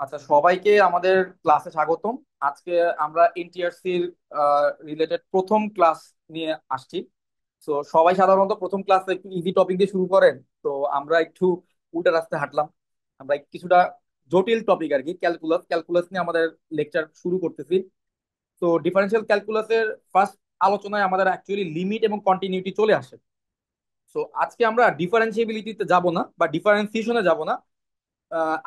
আচ্ছা, সবাইকে আমাদের ক্লাসে স্বাগতম। আজকে আমরা এনটিআরসির রিলেটেড প্রথম ক্লাস নিয়ে আসছি। তো সবাই সাধারণত প্রথম ক্লাসে একটু ইজি টপিক দিয়ে শুরু করেন। তো আমরা একটু উল্টা রাস্তায় হাঁটলাম। আমরা কিছুটা জটিল টপিক আর কি, ক্যালকুলাস ক্যালকুলাস নিয়ে আমাদের লেকচার শুরু করতেছি। তো ডিফারেন্সিয়াল ক্যালকুলাসের ফার্স্ট আলোচনায় আমাদের অ্যাকচুয়ালি লিমিট এবং কন্টিনিউটি চলে আসে। তো আজকে আমরা ডিফারেন্সিয়েবিলিটিতে যাব না বা ডিফারেন্সিয়েশনে যাব না।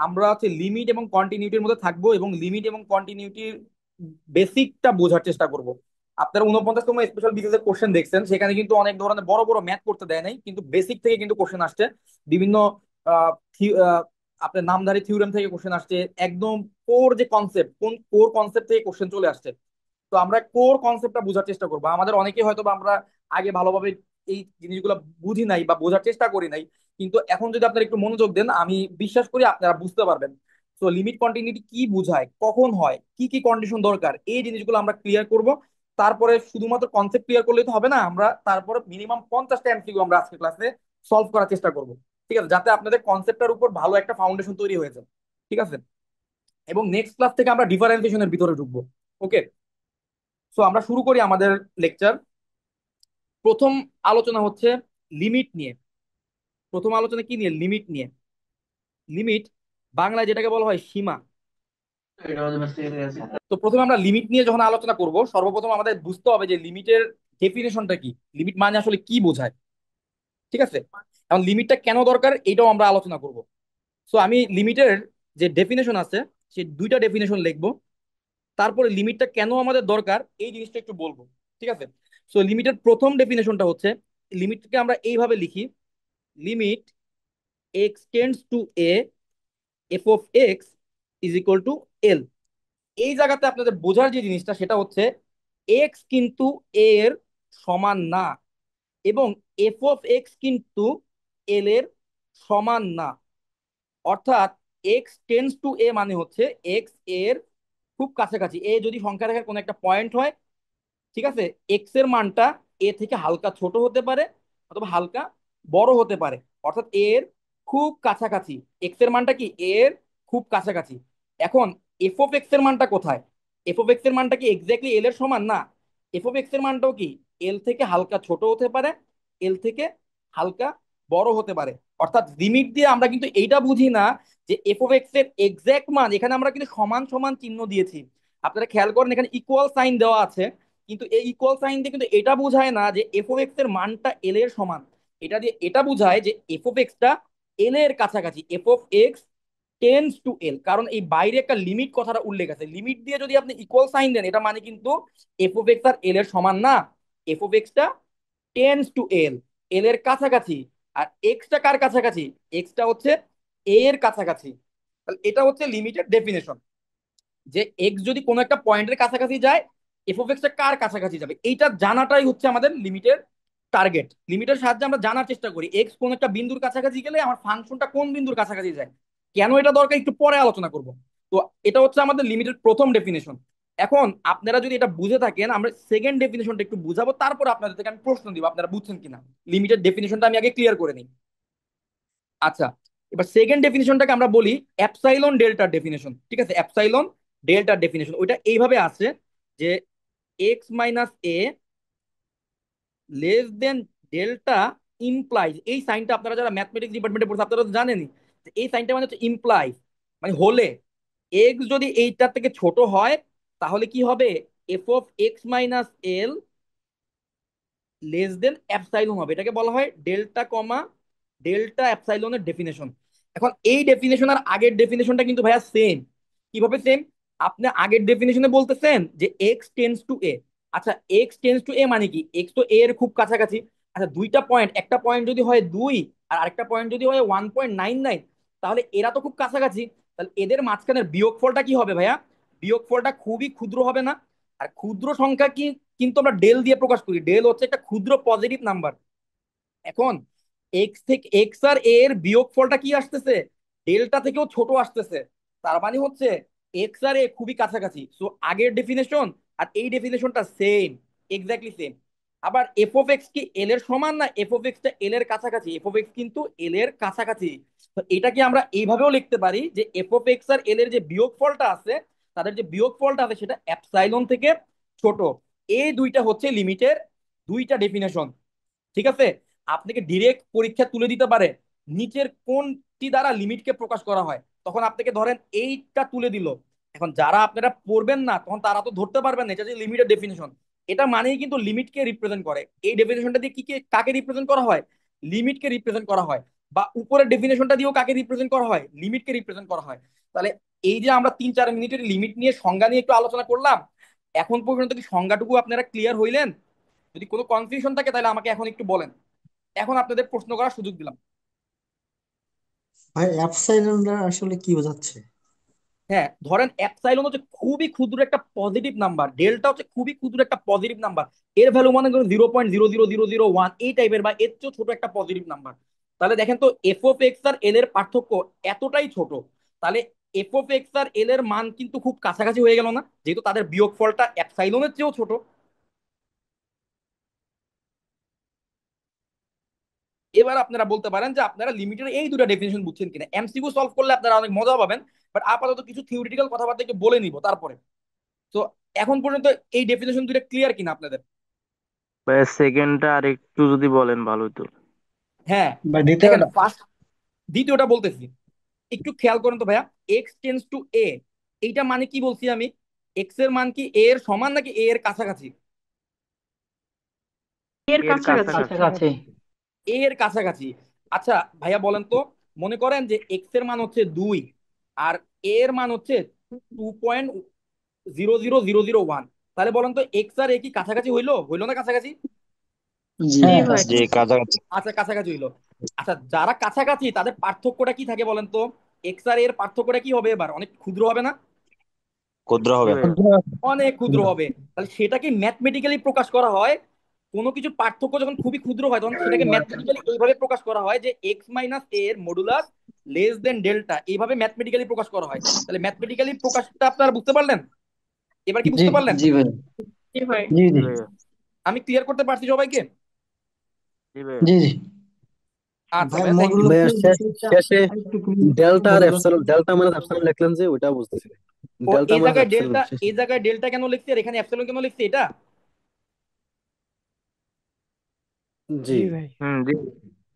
আমরা হচ্ছে লিমিট এবং কন্টিনিউটির মধ্যে থাকবো এবং লিমিট এবং কন্টিনিউটির বেসিকটা বোঝার চেষ্টা করব। আপনারা 49তম স্পেশাল বিসিএস এর কোশ্চেন দেখছেন, সেখানে কিন্তু অনেক ধরনের বড় বড় ম্যাথ করতে দেয় নাই, কিন্তু বেসিক থেকে কিন্তু কোশ্চেন আসছে। বিভিন্ন আহ, আপনার নামধারী থিওরেম থেকে কোশ্চেন আসছে। একদম কোর যে কনসেপ্ট, কোন কোর কনসেপ্ট থেকে কোশ্চেন চলে আসছে। তো আমরা কোর কনসেপ্টটা বোঝার চেষ্টা করবো। আমাদের অনেকে হয়তো বা আমরা আগে ভালোভাবে এই জিনিসগুলো বুঝি নাই বা বোঝার চেষ্টা করি নাই, কিন্তু এখন যদি আপনারা একটু মনোযোগ দেন আমি বিশ্বাস করি আপনারা বুঝতে পারবেন। তো লিমিট কন্টিনিউটি কি বোঝায়, কখন হয়, কি কি কন্ডিশন দরকার, এই জিনিসগুলো আমরা ক্লিয়ার করব। তারপরে শুধুমাত্র কনসেপ্ট ক্লিয়ার করলেই তো হবে না, আমরা তারপরে মিনিমাম 50টা এমসিকিউ আমরা আজকে ক্লাসে সলভ করার চেষ্টা করব। ঠিক আছে, যাতে আপনাদের কনসেপ্টের উপর ভালো একটা ফাউন্ডেশন তৈরি হয়ে যায়। ঠিক আছে, এবং নেক্সট ক্লাস থেকে আমরা ডিফারেন্সিয়েশনের ভিতরে ঢুকবো। ওকে, সো আমরা শুরু করি আমাদের লেকচার। প্রথম আলোচনা হচ্ছে লিমিট নিয়ে। প্রথম আলোচনা কি নিয়ে? লিমিট নিয়ে। লিমিট বাংলায় যেটাকে বলা হয় সীমা। তো প্রথমে আমরা লিমিট নিয়ে যখন আলোচনা করব, সর্বপ্রথম আমাদের বুঝতে হবে যে লিমিটের ডেফিনেশনটা কি, লিমিট মানে আসলে কি বোঝায়। ঠিক আছে, এখন লিমিটটা কেন দরকার এটাও আমরা আলোচনা করব। সো আমি লিমিটের যে ডেফিনেশন আছে সেই দুইটা ডেফিনেশন লিখবো, তারপরে লিমিটটা কেন আমাদের দরকার এই জিনিসটা একটু বলবো। ঠিক আছে, সো লিমিটের প্রথম ডেফিনেশনটা হচ্ছে, লিমিটকে আমরা এইভাবে লিখি, limit x tends to a, f of x is equal to l. এই জায়গাতে আপনাদের বোঝার যে জিনিসটা সেটা হচ্ছে এক্স কিন্তু এ এর সমান না, এবং এফ অফ এক্স কিন্তু এল এর সমান না। অর্থাৎ এক্স টেন্ডস টু এ মানে হচ্ছে এক্স এর খুব কাছাকাছি। এ যদি সংখ্যা রেখার কোনো একটা পয়েন্ট হয়, ঠিক আছে, এক্স এর মানটা এ থেকে হালকা ছোট হতে পারে অথবা হালকা বড় হতে পারে। অর্থাৎ এর খুব কাছাকাছি। এক্স এর মানটা কি এর খুব কাছাকাছি। এখন এফ অফ এক্স এর মানটা কোথায়? এফ অফ এক্স এর মানটা কি এক্স্যাক্টলি এল এর সমান না। এফ অফ এক্স এর মানটাও কি এল থেকে হালকা ছোট হতে পারে, এল থেকে হালকা বড় হতে পারে। অর্থাৎ লিমিট দিয়ে আমরা কিন্তু এইটা বুঝি না যে এফ অফ এক্স এর এক্সাক্ট মান। এখানে আমরা কিন্তু সমান সমান চিহ্ন দিয়েছি, আপনারা খেয়াল করেন এখানে ইকুয়াল সাইন দেওয়া আছে, কিন্তু এই ইকুয়াল সাইন দিয়ে কিন্তু এটা বোঝায় না যে এফ অফ এক্স এর মানটা এল এর সমান। এটা দিয়ে এটা বোঝায় যে এফ অফ এক্সটা এল এর কাছাকাছি, f of x tends to l. কারণ এই বাইরে একটা লিমিট কথাটা উল্লেখ আছে, লিমিট দিয়ে যদি আপনি ইকুয়াল সাইন দেন এটা মানে কিন্তু এফ অফ এক্স আর এল এর সমান না। এফ অফ এক্সটা টেন্স টু এল, এল এর কাছাকাছি। আর এক্সটা কার কাছাকাছি? এক্সটা হচ্ছে এ এর কাছাকাছি। তাহলে এটা হচ্ছে লিমিটের ডেফিনেশন, যে এক্স যদি কোনো একটা পয়েন্টের কাছাকাছি যায়, এফ অফ এক্সটা কার কাছাকাছি যাবে এইটা জানাটাই হচ্ছে আমাদের লিমিটের টার্গেট। লিমিটের সাহায্যে আমরা জানার চেষ্টা করি এক্স কোন একটা বিন্দুর কাছাকাছি গেলে আমার ফাংশনটা কোন বিন্দুর কাছাকাছি যায়। কেন এটা দরকার একটু পরে আলোচনা করব। তো এটা হচ্ছে আমাদের লিমিটের প্রথম ডেফিনেশন। এখন আপনারা যদি এটা বুঝে থাকেন, আমরা সেকেন্ড ডেফিনেশনটা একটু বুঝাবো, তারপর আপনাদের থেকে আমি প্রশ্ন দিব আপনারা বুঝছেন কিনা। লিমিটের ডেফিনেশনটা আমি আগে ক্লিয়ার করে নিই। আচ্ছা, এবার সেকেন্ড ডেফিনেশনটাকে আমরা বলি অ্যাপসাইলন ডেল্টার ডেফিনেশন। ঠিক আছে, অ্যাপসাইলন ডেল্টার ডেফিনেশন ওইটা এইভাবে আছে যে এক্স মাইনাস এ লেস দেন ডেল্টা ইমপ্লাইজ। এই সাইনটা আপনারা যারা ম্যাথমেটিক্স ডিপার্টমেন্টে পড়ছে আপনারা তো জানেনই, যে এই সাইনটা মানে হচ্ছে ইমপ্লাইজ, মানে হলে এক্স যদি এইটার থেকে ছোট হয় তাহলে কি হবে? F of x minus L less than epsilon হবে। এটাকে বলা হয় ডেল্টা কমা ডেল্টা অ্যাপসাইলনের ডেফিনেশন। এখন এই ডেফিনেশন আর আগের ডেফিনেশনটা কিন্তু ভাইয়া সেম। কিভাবে সেম? আপনি আগের ডেফিনেশনে বলতেছেন যে এক্স টেন্স টু এ। আচ্ছা, এক্স টেন্স টু এ মানে কি? এক্স তো এ এর খুব কাছাকাছি। আচ্ছা, দুইটা পয়েন্ট, একটা পয়েন্ট যদি হয় 2 আর আরেকটা পয়েন্ট যদি হয় 1.99, তাহলে এরা তো খুব কাছাকাছি। তাহলে এদের মাঝখানের বিয়োগফলটা কি হবে ভাইয়া? বিয়োগফলটা খুবই ক্ষুদ্র হবে না? আর ক্ষুদ্র সংখ্যা কি কিন্তু আমরা ডেল দিয়ে প্রকাশ করি, ডেল হচ্ছে একটা ক্ষুদ্র পজিটিভ নাম্বার। এখন এক্স থেকে এক্স আর এ এর বিয়োগফলটা কি আসতেছে? ডেল্টা থেকেও ছোট আসতেছে। তার মানে হচ্ছে এক্স আর এ খুবই কাছাকাছি। সো আগের ডেফিনেশন আর এই ডেফিনেশনটা সেম, এক্স্যাক্টলি সেম। আবার এফ অফ এক্স কি এল এর সমান, না এফ অফ এক্স টা এল এর কাছাকাছি? এফ অফ এক্স কিন্তু এল এর কাছাকাছি। তো এটাকে আমরা এইভাবেও লিখতে পারি যে এফ অফ এক্স আর এল এর যে বিয়োগফলটা আছে, তাদের যে বিয়োগফলটা আছে সেটা অ্যাপসাইলন থেকে ছোট। এই দুইটা হচ্ছে লিমিটের দুইটা ডেফিনেশন। ঠিক আছে? আপনাকে ডিরেক্ট পরীক্ষা তুলে দিতে পারে নিচের কোনটি দ্বারা লিমিটকে প্রকাশ করা হয়, তখন আপনাকে ধরেন এইটা তুলে দিল। এখন যারা আপনারা পড়বেন না তখন তারা তো ধরতে পারবেন না এটা যে লিমিটের ডেফিনেশন। এটা মানেই কিন্তু লিমিটকে রিপ্রেজেন্ট করে। এই ডেফিনেশনটা দিয়ে কি কাকে রিপ্রেজেন্ট করা হয়? লিমিটকে রিপ্রেজেন্ট করা হয়। বা উপরের ডেফিনেশনটা দিয়েও কাকে রিপ্রেজেন্ট করা হয়? লিমিটকে রিপ্রেজেন্ট করা হয়। তাহলে এই যে আমরা 3-4 মিনিটের লিমিট নিয়ে সংজ্ঞা নিয়ে একটু আলোচনা করলাম, এখন পর্যন্ত কি সংজ্ঞাটুকু আপনারা ক্লিয়ার হইলেন? যদি কোনো কনফিউশন থাকে তাহলে আমাকে এখন একটু বলেন। এখন আপনাদের প্রশ্ন করার সুযোগ দিলাম। ভাই অ্যাপসাইলনটা আসলে কি বোঝাচ্ছে? হ্যাঁ, ধরেন অ্যাপসাইলন হচ্ছে খুবই ক্ষুদ্র একটা পজিটিভ নাম্বার, ডেল্টা হচ্ছে খুবই ক্ষুদ্র একটা পজিটিভ নাম্বার। এর ভ্যালু মনে করেন 0.00001 এই টাইপের বা এর চেয়েও ছোট একটা পজিটিভ নাম্বার। তাহলে দেখেন তো এফ অফ এক্স আর এল এর পার্থক্য এতটাই ছোট, তাহলে এফ অফ এক্স আর এল এর মান কিন্তু খুব কাছাকাছি হয়ে গেল না, যেহেতু তাদের বিয়োগফলটা অ্যাপসাইলনের চেয়েও ছোট। এবার আপনারা বলতে পারেন যে আপনারা লিমিটের এই দুটো ডেফিনেশন বুঝছেন কিনা। এমসিকিউ সলভ করলে আপনারা অনেক মজা পাবেন, বাট আপাতত কিছু থিওরিটিক্যাল কথাবার্তা একটু বলে নিব তারপরে। তো এখন পর্যন্ত এই ডেফিনেশন দুটো ক্লিয়ার কিনা আপনাদের? ভাই সেকেন্ডটা আর একটু যদি বলেন ভালো হতো। হ্যাঁ, বা দেখেন দ্বিতীয়টা? ফার্স্ট, দ্বিতীয়টা বলতেছি, একটু খেয়াল করেন তো ভাইয়া। এক্স টেন্স টু এ, এইটা মানে কি বলছি আমি? এক্স এর মান কি এ এর সমান নাকি এ এর কাছাকাছি? এর এর কাছাকাছি। কাছাকাছি। কাছাকাছি। এ এর কাছাকাছি। আচ্ছা ভাইয়া বলেন তো, মনে করেন যে এক্স এর মান হচ্ছে 2 আর এ এর মান হচ্ছে 2.00001, তাহলে বলেন তো এক্স আর এ কি কাছাকাছি হইলো হইলো না কাছাকাছি? জি জি হ্যাঁ ভাই। জি কাছাকাছি। আচ্ছা কাছাকাছি হইলো। আচ্ছা যারা কাছাকাছি তাদের পার্থক্যটা কি থাকে বলেন তো? এক্স আর এর পার্থক্যটা কি হবে? এবার অনেক ক্ষুদ্র হবে না? ক্ষুদ্র জি হবে। ভাইয়া। ক্ষুদ্র হবে। অনেক ক্ষুদ্র হবে। তাহলে সেটাকে ম্যাথমেটিক্যালি প্রকাশ করা হয়। কোনো কিছু পার্থক্য যখন খুবই ক্ষুদ্র হয় তখন সেটাকে ম্যাথমেটিক্যালি এইভাবে প্রকাশ করা হয় যে এক্স মাইনাস এর মডুলাস লেস দেন ডেল্টা, এইভাবে ম্যাথমেটিক্যালি প্রকাশ করা হয়। তাহলে ম্যাথমেটিক্যালি প্রকাশটা আপনারা বুঝতে পারলেন? এবার কি জি বুঝতে পারলেন? জি ভাই। জি ভাই। জি জি জি ভাইয়া। আমি ক্লিয়ার করতে পারছি সবাইকে? জি ভাইয়া। জি জি। আচ্ছা ভাই ভাই, থ্যাংক ইউ। ভাইয়া মডুলাসের বিষয়টা শেষে আরেকটু ক্লিয়ার করেন, ডেল্টা আর modulus. Epsilon, delta minus epsilon লিখলেন যে ওইটা বুঝতেছি না। ও ডেল্টা এই মাইনাস জায়গায় এপসাইলন ডেল্টা, শেষে। এই জায়গায় ডেল্টা কেন লিখছি আর এখানে অ্যাপসিলন কেন লিখছি এটা? জি। জি ভাই। হুম জি।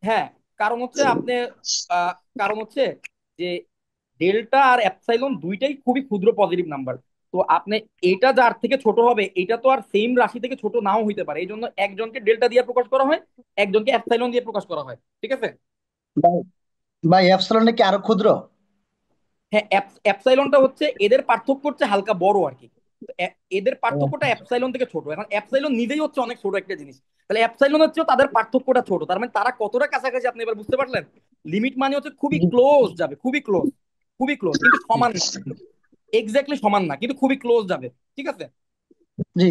হ্যাঁ, কারণ হচ্ছে আপনি কারণ হচ্ছে যে ডেল্টা আর অ্যাপসাইলন দুইটাই খুবই ক্ষুদ্র পজিটিভ নাম্বার। তো আপনি এটা যার থেকে ছোট হবে এটা তো আর সেম রাশি থেকে ছোট নাও হইতে পারে, এই জন্য একজনকে ডেল্টা দিয়ে প্রকাশ করা হয়, একজনকে অ্যাপসাইলন দিয়ে প্রকাশ করা হয়। ঠিক আছে? ভাই ভাই অ্যাপসিলনটা কি আরো ক্ষুদ্র? হ্যাঁ, অ্যাপসাইলনটা হচ্ছে এদের পার্থক্য হচ্ছে হালকা বড় আর কি। তো এদের ও, পার্থক্যটা অ্যাপসাইলন থেকে ছোট। এখন অ্যাপসাইলন নিজেই হচ্ছে অনেক ছোট একটা জিনিস, তাহলে অ্যাপসাইলন হচ্ছে তাদের পার্থক্যটা ছোট, তার মানে তারা কতটা কাছাকাছি আপনি এবার বুঝতে পারলেন? লিমিট মানে হচ্ছে খুবই জি ক্লোজ যাবে, খুবই ক্লোজ, খুবই ক্লোজ, কিন্তু জি সমান না, এক্স্যাক্টলি সমান না, কিন্তু খুবই ক্লোজ যাবে। ঠিক আছে? জি।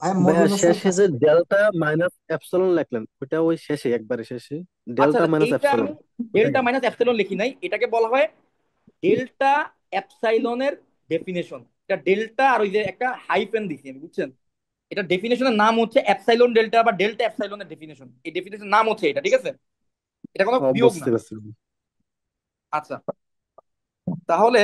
ভাই ভাইয়া মডুলাসের শেষে কাছে। যে ডেল্টা মাইনাস এপসাইলন লিখলেন ওইটা ওই শেষে একবারে শেষে আচ্ছা ডেল্টা মাইনাস এইটা এপসাইলন আমি ওইটা ডেল্টা কেন? মাইনাস অ্যাপসাইলন লিখি নাই, এটাকে বলা হয় ডেল্টা অ্যাপসাইলনের ডেফিনেশন। এটা ডেল্টা আর ওই যে একটা হাইফেন দিছি আমি, বুঝছেন? এটা ডেফিনেশনের নাম হচ্ছে অ্যাপসাইলন ডেল্টা বা ডেল্টা অ্যাপসাইলনের ডেফিনেশন। এই ডেফিনেশনের নাম হচ্ছে এটা। ঠিক আছে? এটা কোনো ও বিয়োগ না। বুঝতে পারছি। আচ্ছা, তাহলে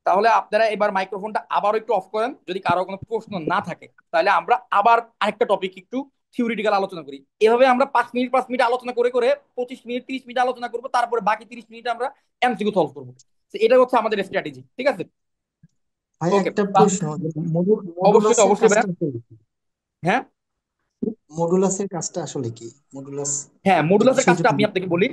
তাহলে আপনারা এবার মাইক্রোফোনটা আবার একটু অফ করেন, যদি কারো কোনো প্রশ্ন না থাকে তাহলে আমরা আবার আরেকটা টপিক একটু থিওরিটিক্যাল আলোচনা করি। এভাবে আমরা 5 মিনিট 5 মিনিট আলোচনা করে করে 25 মিনিট 30 মিনিট আলোচনা করবো, তারপরে বাকি 30 মিনিট আমরা এমসিকিউ সলভ করবো। তো এটা হচ্ছে আমাদের স্ট্র্যাটেজি। ঠিক আছে? ভাই ওকে। একটা প্রশ্ন, অবশ্যই মডুলাসের অবশ্যই ভাইয়া। কাজটা আসলে কি? হ্যাঁ, মডুলাসের কাজটা আসলে কি? মডুলাস হ্যাঁ, এর মডুলাসের বিষয়ে কাজটা যদি আমি আপনাকে বলি।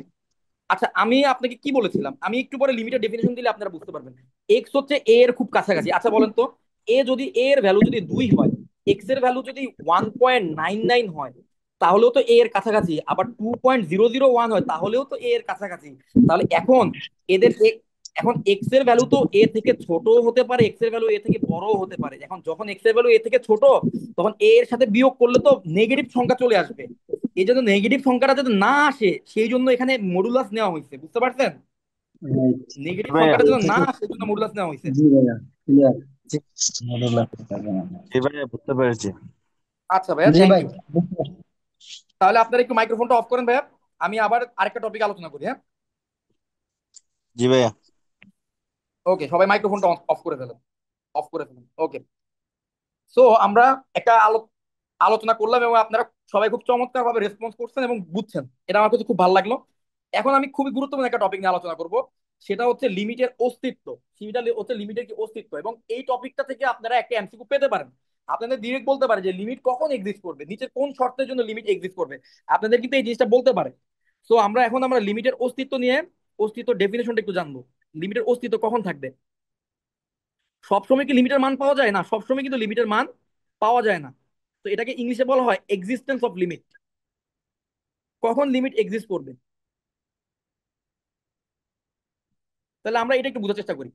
আচ্ছা আমি আপনাকে কি বলেছিলাম, আমি একটু পরে লিমিটের ডেফিনেশন দিলে আপনারা বুঝতে পারবেন। এক্স হচ্ছে এ এর খুব কাছাকাছি। আচ্ছা বলেন তো, এ যদি এ এর ভ্যালু যদি 2 হয়, এক্স এর ভ্যালু যদি 1.99 হয়, তাহলেও তো এ এর কাছাকাছি। আবার 2.001 হয় তাহলেও তো এ এর কাছাকাছি। তাহলে এখন এদের এখন এক্স এর ভ্যালু তো এ থেকে ছোট হতে পারে, এক্স এর ভ্যালু এ থেকে বড় হতে পারে। এখন যখন এক্স এর ভ্যালু এ থেকে ছোট, তখন এ এর সাথে বিয়োগ করলে তো নেগেটিভ সংখ্যা চলে আসবে। এই জন্য নেগেটিভ সংখ্যাটা যাতে না আসে সেই জন্য এখানে মডুলাস নেওয়া হয়েছে। বুঝতে পারছেন? রাইট। নেগেটিভ ভাইয়া। সংখ্যাটা যেন না থেকে। আসে সেই জন্য মডুলাস নেওয়া হয়েছে। জি ভাইয়া ক্লিয়ার। মডুলাস। জি ভাইয়া বুঝতে পেরেছি। আচ্ছা ভাইয়া, জি থ্যাংক ভাই, ইউ। বুঝতে পারছি। তাহলে আপনারা একটু মাইক্রোফোনটা অফ করেন ভাইয়া, আমি আবার আরেকটা টপিক আলোচনা করি, হ্যাঁ? জি ভাইয়া। ওকে, সবাই মাইক্রোফোনটা অফ করে ফেলেন, অফ করে ফেলেন। ওকে। সো আমরা একটা আলোচনা করলাম এবং আপনারা সবাই খুব চমৎকার ভাবে রেসপন্স করছেন এবং বুঝছেন, এটা আমার কাছে খুব ভালো লাগলো। এখন আমি খুবই গুরুত্বপূর্ণ একটা টপিক নিয়ে আলোচনা করব, সেটা হচ্ছে লিমিটের অস্তিত্ব। সেটা হচ্ছে লিমিটের কি অস্তিত্ব, এবং এই টপিকটা থেকে আপনারা একটা এমসিকিউ পেতে পারেন। আপনাদের ডিরেক্ট বলতে পারে যে লিমিট কখন এক্সিস্ট করবে, নিচের কোন শর্তের জন্য লিমিট এক্সিস্ট করবে, আপনাদের কিন্তু এই জিনিসটা বলতে পারে। সো আমরা লিমিটের অস্তিত্ব নিয়ে, অস্তিত্ব ডেফিনেশনটা একটু জানবো। লিমিটের অস্তিত্ব কখন থাকবে? সবসময় কি লিমিটের মান পাওয়া যায়? না, সবসময় কিন্তু লিমিটের মান পাওয়া যায় না। তো এটাকে ইংলিশে বলা হয় এক্সিস্টেন্স অফ লিমিট। কখন লিমিট এক্সিস্ট করবে? তাহলে আমরা এটা একটু বোঝার চেষ্টা করি।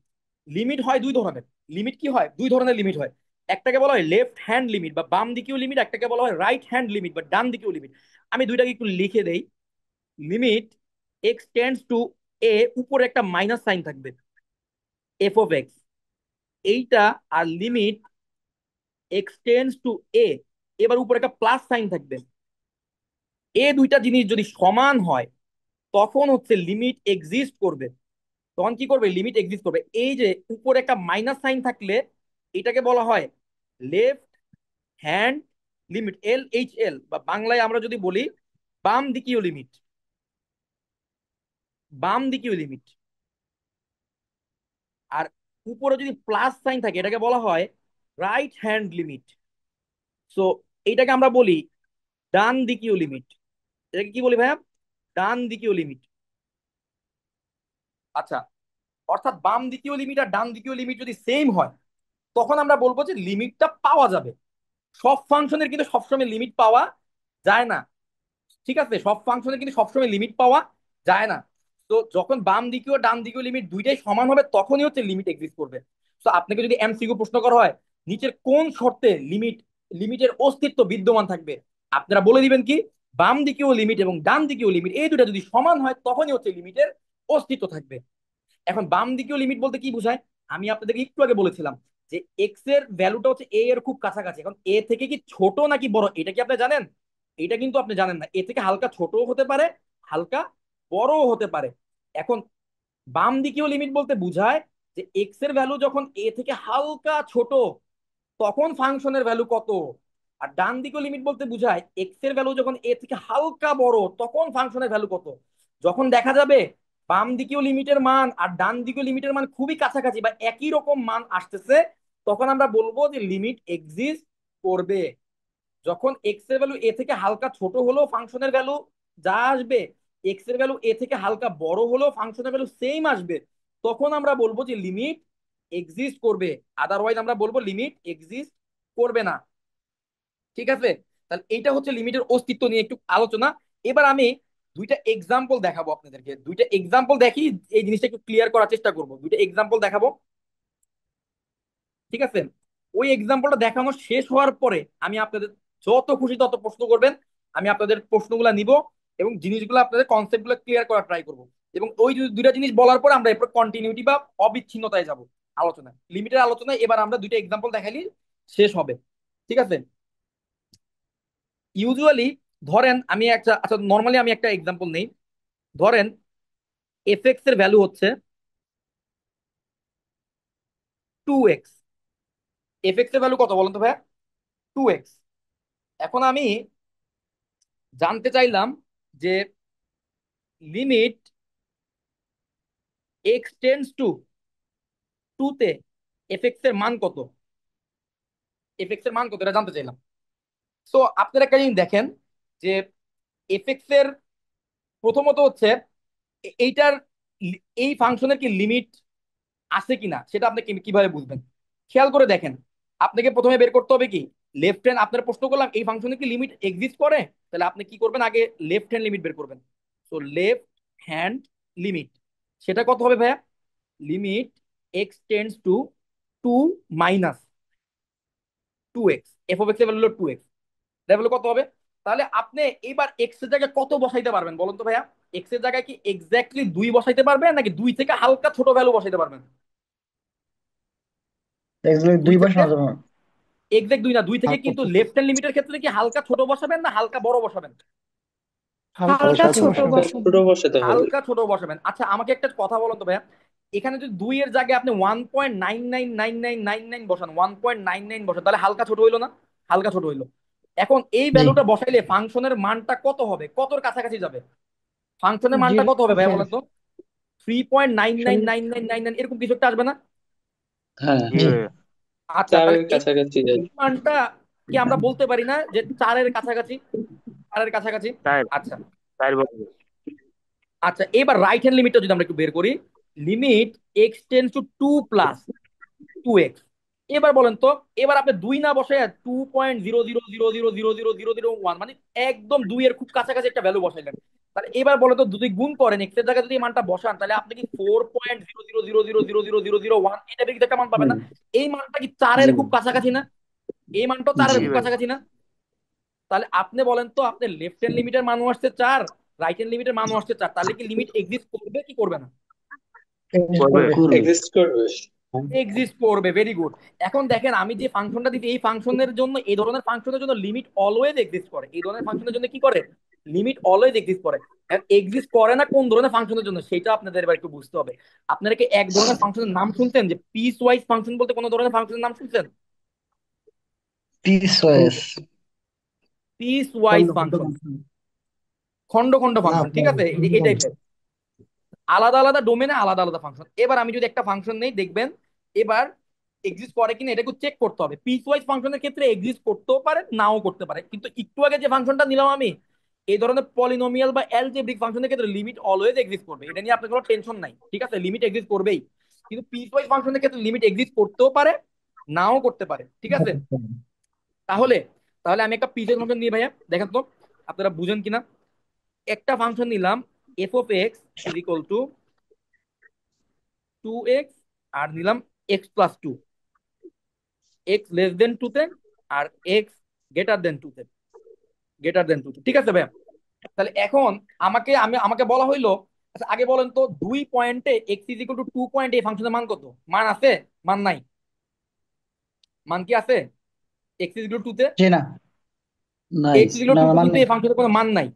লিমিট হয় দুই ধরনের। লিমিট কি হয়? দুই ধরনের লিমিট হয়। একটাকে বলা হয় লেফট হ্যান্ড লিমিট বা বাম দিকেও লিমিট, একটাকে বলা হয় রাইট হ্যান্ড লিমিট বা ডান দিকেও লিমিট। আমি দুইটাকে একটু লিখে দেই। লিমিট এক্স টেন্ডস টু এ, উপরে একটা মাইনাস সাইন থাকবে, এফ অফ এক্স, এইটা। আর লিমিট এক্স টেন্ডস টু এ, এবার উপরে একটা প্লাস সাইন থাকবে। এ দুইটা জিনিস যদি সমান হয় তখন হচ্ছে লিমিট এক্সিস্ট করবে। তখন কি করবে? লিমিট এক্সিস্ট করবে। এই যে উপরে একটা মাইনাস সাইন থাকলে এটাকে বলা হয় left hand limit, L H L, বা বাংলায় আমরা যদি বলি বাম দিকীয় লিমিট। বাম দিকীয় লিমিট। আর উপরে যদি প্লাস সাইন থাকে এটাকে বলা হয় রাইট হ্যান্ড লিমিট। সো এইটাকে আমরা বলি ডান দিকীয় লিমিট। এটাকে কি বলি ভাইয়া? ডান দিকীয় লিমিট। আচ্ছা, অর্থাৎ বাম দিকীয় লিমিট আর ডান দিকীয় লিমিট যদি সেম হয় তখন আমরা বলবো যে লিমিটটা পাওয়া যাবে। সব ফাংশনের কিন্তু সবসময় লিমিট পাওয়া যায় না। ঠিক আছে, সব ফাংশনের কিন্তু সবসময় লিমিট পাওয়া যায় না। তো যখন বাম দিকেও ডান দিকেও লিমিট দুইটাই সমান হবে তখনই হচ্ছে লিমিট এক্সিস্ট করবে। তো আপনাকে যদি এমসিকিউ প্রশ্ন করা হয় নিচের কোন শর্তে লিমিটের অস্তিত্ব বিদ্যমান থাকবে, আপনারা বলে দিবেন কি বাম দিকেও লিমিট এবং ডান দিকেও লিমিট এই দুটা যদি সমান হয় তখনই হচ্ছে লিমিটের অস্তিত্ব থাকবে। এখন বাম দিকেও লিমিট বলতে কি বোঝায়? আমি আপনাদেরকে একটু আগে বলেছিলাম যে এক্স এর ভ্যালুটা হচ্ছে এ এর খুব কাছাকাছি। এখন এ থেকে কি ছোট নাকি বড় এটা কি আপনি জানেন? এটা কিন্তু আপনি জানেন না। এ থেকে হালকা ছোটও হতে পারে, হালকা বড়ও হতে পারে। এখন বাম দিকেও লিমিট বলতে বোঝায় যে এক্স এর ভ্যালু যখন এ থেকে হালকা ছোট তখন ফাংশনের ভ্যালু কত। আর ডান দিকেও লিমিট বলতে বোঝায় এক্স এর ভ্যালু যখন এ থেকে হালকা বড় তখন ফাংশনের ভ্যালু কত। যখন দেখা যাবে বাম দিকেও লিমিটের মান আর ডান দিকেও লিমিটের মান খুবই কাছাকাছি বা একই রকম মান আসতেছে তখন আমরা বলবো যে লিমিট এক্সিস্ট করবে। যখন এক্স এর ভ্যালু এ থেকে হালকা ছোট হলেও ফাংশনের ভ্যালু যা আসবে, এক্স এর ভ্যালু এ থেকে হালকা বড় হলেও ফাংশনের ভ্যালু সেম আসবে, তখন আমরা বলবো যে লিমিট এক্সিস্ট করবে। আদারওয়াইজ আমরা বলবো লিমিট এক্সিস্ট করবে না। ঠিক আছে? তাহলে এইটা হচ্ছে লিমিটের অস্তিত্ব নিয়ে একটু আলোচনা। এবার আমি দুইটা এক্সাম্পল দেখাবো আপনাদেরকে। দুইটা এক্সাম্পল দেখি, এই জিনিসটা একটু ক্লিয়ার করার চেষ্টা করবো। দুইটা এক্সাম্পল দেখাবো, ঠিক আছে? ওই এক্সাম্পলটা দেখানো শেষ হওয়ার পরে আমি আপনাদের যত খুশি তত প্রশ্ন করবেন, আমি আপনাদের প্রশ্নগুলো নিব এবং জিনিসগুলো আপনাদের কনসেপ্টগুলো ক্লিয়ার করার ট্রাই করব। এবং ওই দুইটা জিনিস বলার পরে আমরা এরপর কন্টিনিউটি বা অবিচ্ছিন্নতায় যাব আলোচনায়। লিমিটের আলোচনায় এবার আমরা দুইটা এক্সাম্পল দেখালি শেষ হবে। ঠিক আছে? ইউজুয়ালি ধরেন আমি একটা, আচ্ছা নর্মালি আমি একটা এক্সাম্পল নেই। ধরেন এফ এক্স এর ভ্যালু হচ্ছে 2x। এফ এক্স এর ভ্যালু কত বলেন তো ভাই? 2x। এখন আমি জানতে চাইলাম যে লিমিট এক্স টেন্স টু 2 তে এফ এক্স এর মান কত। এফ এক্স এর মান কত এটা জানতে চাইলাম। সো আপনারা একটা জিনিস দেখেন যে এফ এক্স এর প্রথমত হচ্ছে এইটার এই ফাংশনের কি লিমিট আছে কিনা সেটা আপনি কিভাবে বুঝবেন? খেয়াল করে দেখেন। আপনাকে প্রথমে বের করতে হবে কি লেফট হ্যান্ড। আপনার প্রশ্ন করলাম এই ফাংশনে কি লিমিট এক্সিস্ট করে, তাহলে আপনি কি করবেন? আগে লেফট হ্যান্ড লিমিট বের করবেন। তো লেফট হ্যান্ড লিমিট সেটা কত হবে ভাইয়া? Limit x tends to 2 minus 2x, F of x এর ভ্যালু হলো 2x, এটা ভ্যালু কত হবে? তাহলে আপনি এবার এক্স এর জায়গায় কত বসাইতে পারবেন বলুন তো ভাইয়া? এক্স এর জায়গায় কি এক্স্যাক্টলি 2 বসাইতে পারবেন নাকি 2 থেকে হালকা ছোট ভ্যালু বসাইতে পারবেন? এক্সগুলো 2 দুইবার থেকে শোনা যাবে না। এক্সাক্ট দুই না, দুই থেকে হালকা কিন্তু ছোট লেফট হ্যান্ড লিমিটের ক্ষেত্রে কি হালকা ছোট বসাবেন না হালকা বড় বসাবেন? হালকা হালকা ছোট ছোট বসাবেন। বসাবেন। ছোট বসাতে হবে। হালকা ছোট বসাবেন। আচ্ছা আমাকে একটা কথা বলুন তো ভাইয়া, এখানে যদি 2 এর জায়গায় আপনি 1.999999 বসান, 1.99 বসান, তাহলে হালকা ছোট হইলো না? হালকা ছোট হইলো। এখন এই জি, ভ্যালুটা বসাইলে ফাংশনের মানটা কত হবে, কতর কাছাকাছি যাবে? ফাংশনের মানটা জিরো কত হবে ভাইয়া ফাইভ। বলেন তো? থ্রি পয়েন্ট নাইন নাইন শূন্য। নাইন নাইন নাইন নাইন এরকম কিছু একটা আসবে না? হ্যাঁ, জি জি। ভাইয়া। আচ্ছা তাহলে 4-এর এই কাছাকাছি যাই। এই মানটা কি আমরা বলতে পারি না যে 4-এর কাছাকাছি? 4-এর কাছাকাছি। চার আচ্ছা, চার বছর। আচ্ছা এবার রাইট হ্যান্ড লিমিটটা যদি আমরা একটু বের করি, limit x tends two 2 + 2x। এবার বলেন তো, এবার আপনি 2 না বসে 2.0000000001 মানে একদম 2 এর খুব কাছাকাছি একটা ভ্যালু বসাইলেন। তাহলে এবার বলেন তো, যদি গুণ করেন এক্স এর জায়গায় যদি এই মানটা বসান, তাহলে আপনি কি 4.0000000001 এটা কিন্তু একটা মান পাবেন না? এই মানটা কি 4-এর জি খুব ভাই, কাছাকাছি না? এই মানটা জি 4-এর জি খুব ভাই। কাছাকাছি না? তাহলে আপনি বলেন তো, আপনার লেফট হ্যান্ড লিমিটের মানও আসছে 4, রাইট হ্যান্ড লিমিটের মানও আসছে 4, তাহলে কি লিমিট এক্সিস্ট করবে কি করবে না? এক্সিস্ট করবে। করবে। করবে। এক্সিস্ট করবে। এক্সিস্ট করবে, ভেরি গুড। এখন দেখেন আমি যে ফাংশনটা দিচ্ছি, এই ফাংশনের জন্য, এই ধরনের ফাংশনের জন্য লিমিট অলওয়েজ এক্সিস্ট করে। এই ধরনের ফাংশনের জন্য কি করে? লিমিট অলওয়েজ এক্সিস্ট করে। এক্সিস্ট করে না কোন ধরনের ফাংশনের জন্য সেটা আপনাদের এবার একটু বুঝতে হবে। আপনারা কি এক ধরনের ফাংশনের নাম শুনছেন, যে পিস ওয়াইজ ফাংশন বলতে কোন ধরনের ফাংশনের নাম শুনছেন? Piece wise. পিস ওয়াইজ খন্ড খন্ড ফাংশন, ফাংশন। খন্ড খন্ড না ফাংশন, ঠিক আছে, এই টাইপের আলাদা আলাদা ডোমেনে আলাদা আলাদা ফাংশন। এবার আমি যদি একটা ফাংশন নেই, দেখবেন এবার এক্সিস্ট করে কিনা এটাকে চেক করতে হবে। পিস ওয়াইজ ফাংশনের ক্ষেত্রে এক্সিস্ট করতেও পারে নাও করতে পারে, কিন্তু একটু আগে যে ফাংশনটা নিলাম আমি, এই ধরনের পলিনোমিয়াল বা অ্যালজেব্রিক ফাংশনের ক্ষেত্রে লিমিট অলওয়েজ এক্সিস্ট করবে, এটা নিয়ে আপনার কোনো টেনশন নাই, ঠিক আছে, লিমিট এক্সিস্ট করবেই। কিন্তু পিস ওয়াইজ ফাংশনের ক্ষেত্রে লিমিট এক্সিস্ট করতেও পারে নাও করতে পারে, ঠিক আছে। তাহলে তাহলে আমি একটা পিস ওয়াইজ ফাংশন নিয়ে ভাইয়া দেখেন তো আপনারা বুঝেন কিনা। একটা ফাংশন নিলাম, f(x)=2x, আর নিলাম x+2, x 2 তে আর x 2 তে, গ্রেটার দেন 2 তে, ঠিক আছে ভাইয়া। তাহলে এখন আমাকে বলা হইলো, আচ্ছা আগে বলেন তো, 2 পয়েন্টে x=2 পয়েন্টে এই ফাংশনের মান কত? মান আছে? মান নাই? মান কি আছে x=2 তে? জি না, নাই, এক্স ইকুয়াল না টু তে মানে কিন্তু এই ফাংশনের কোনো মান নাই।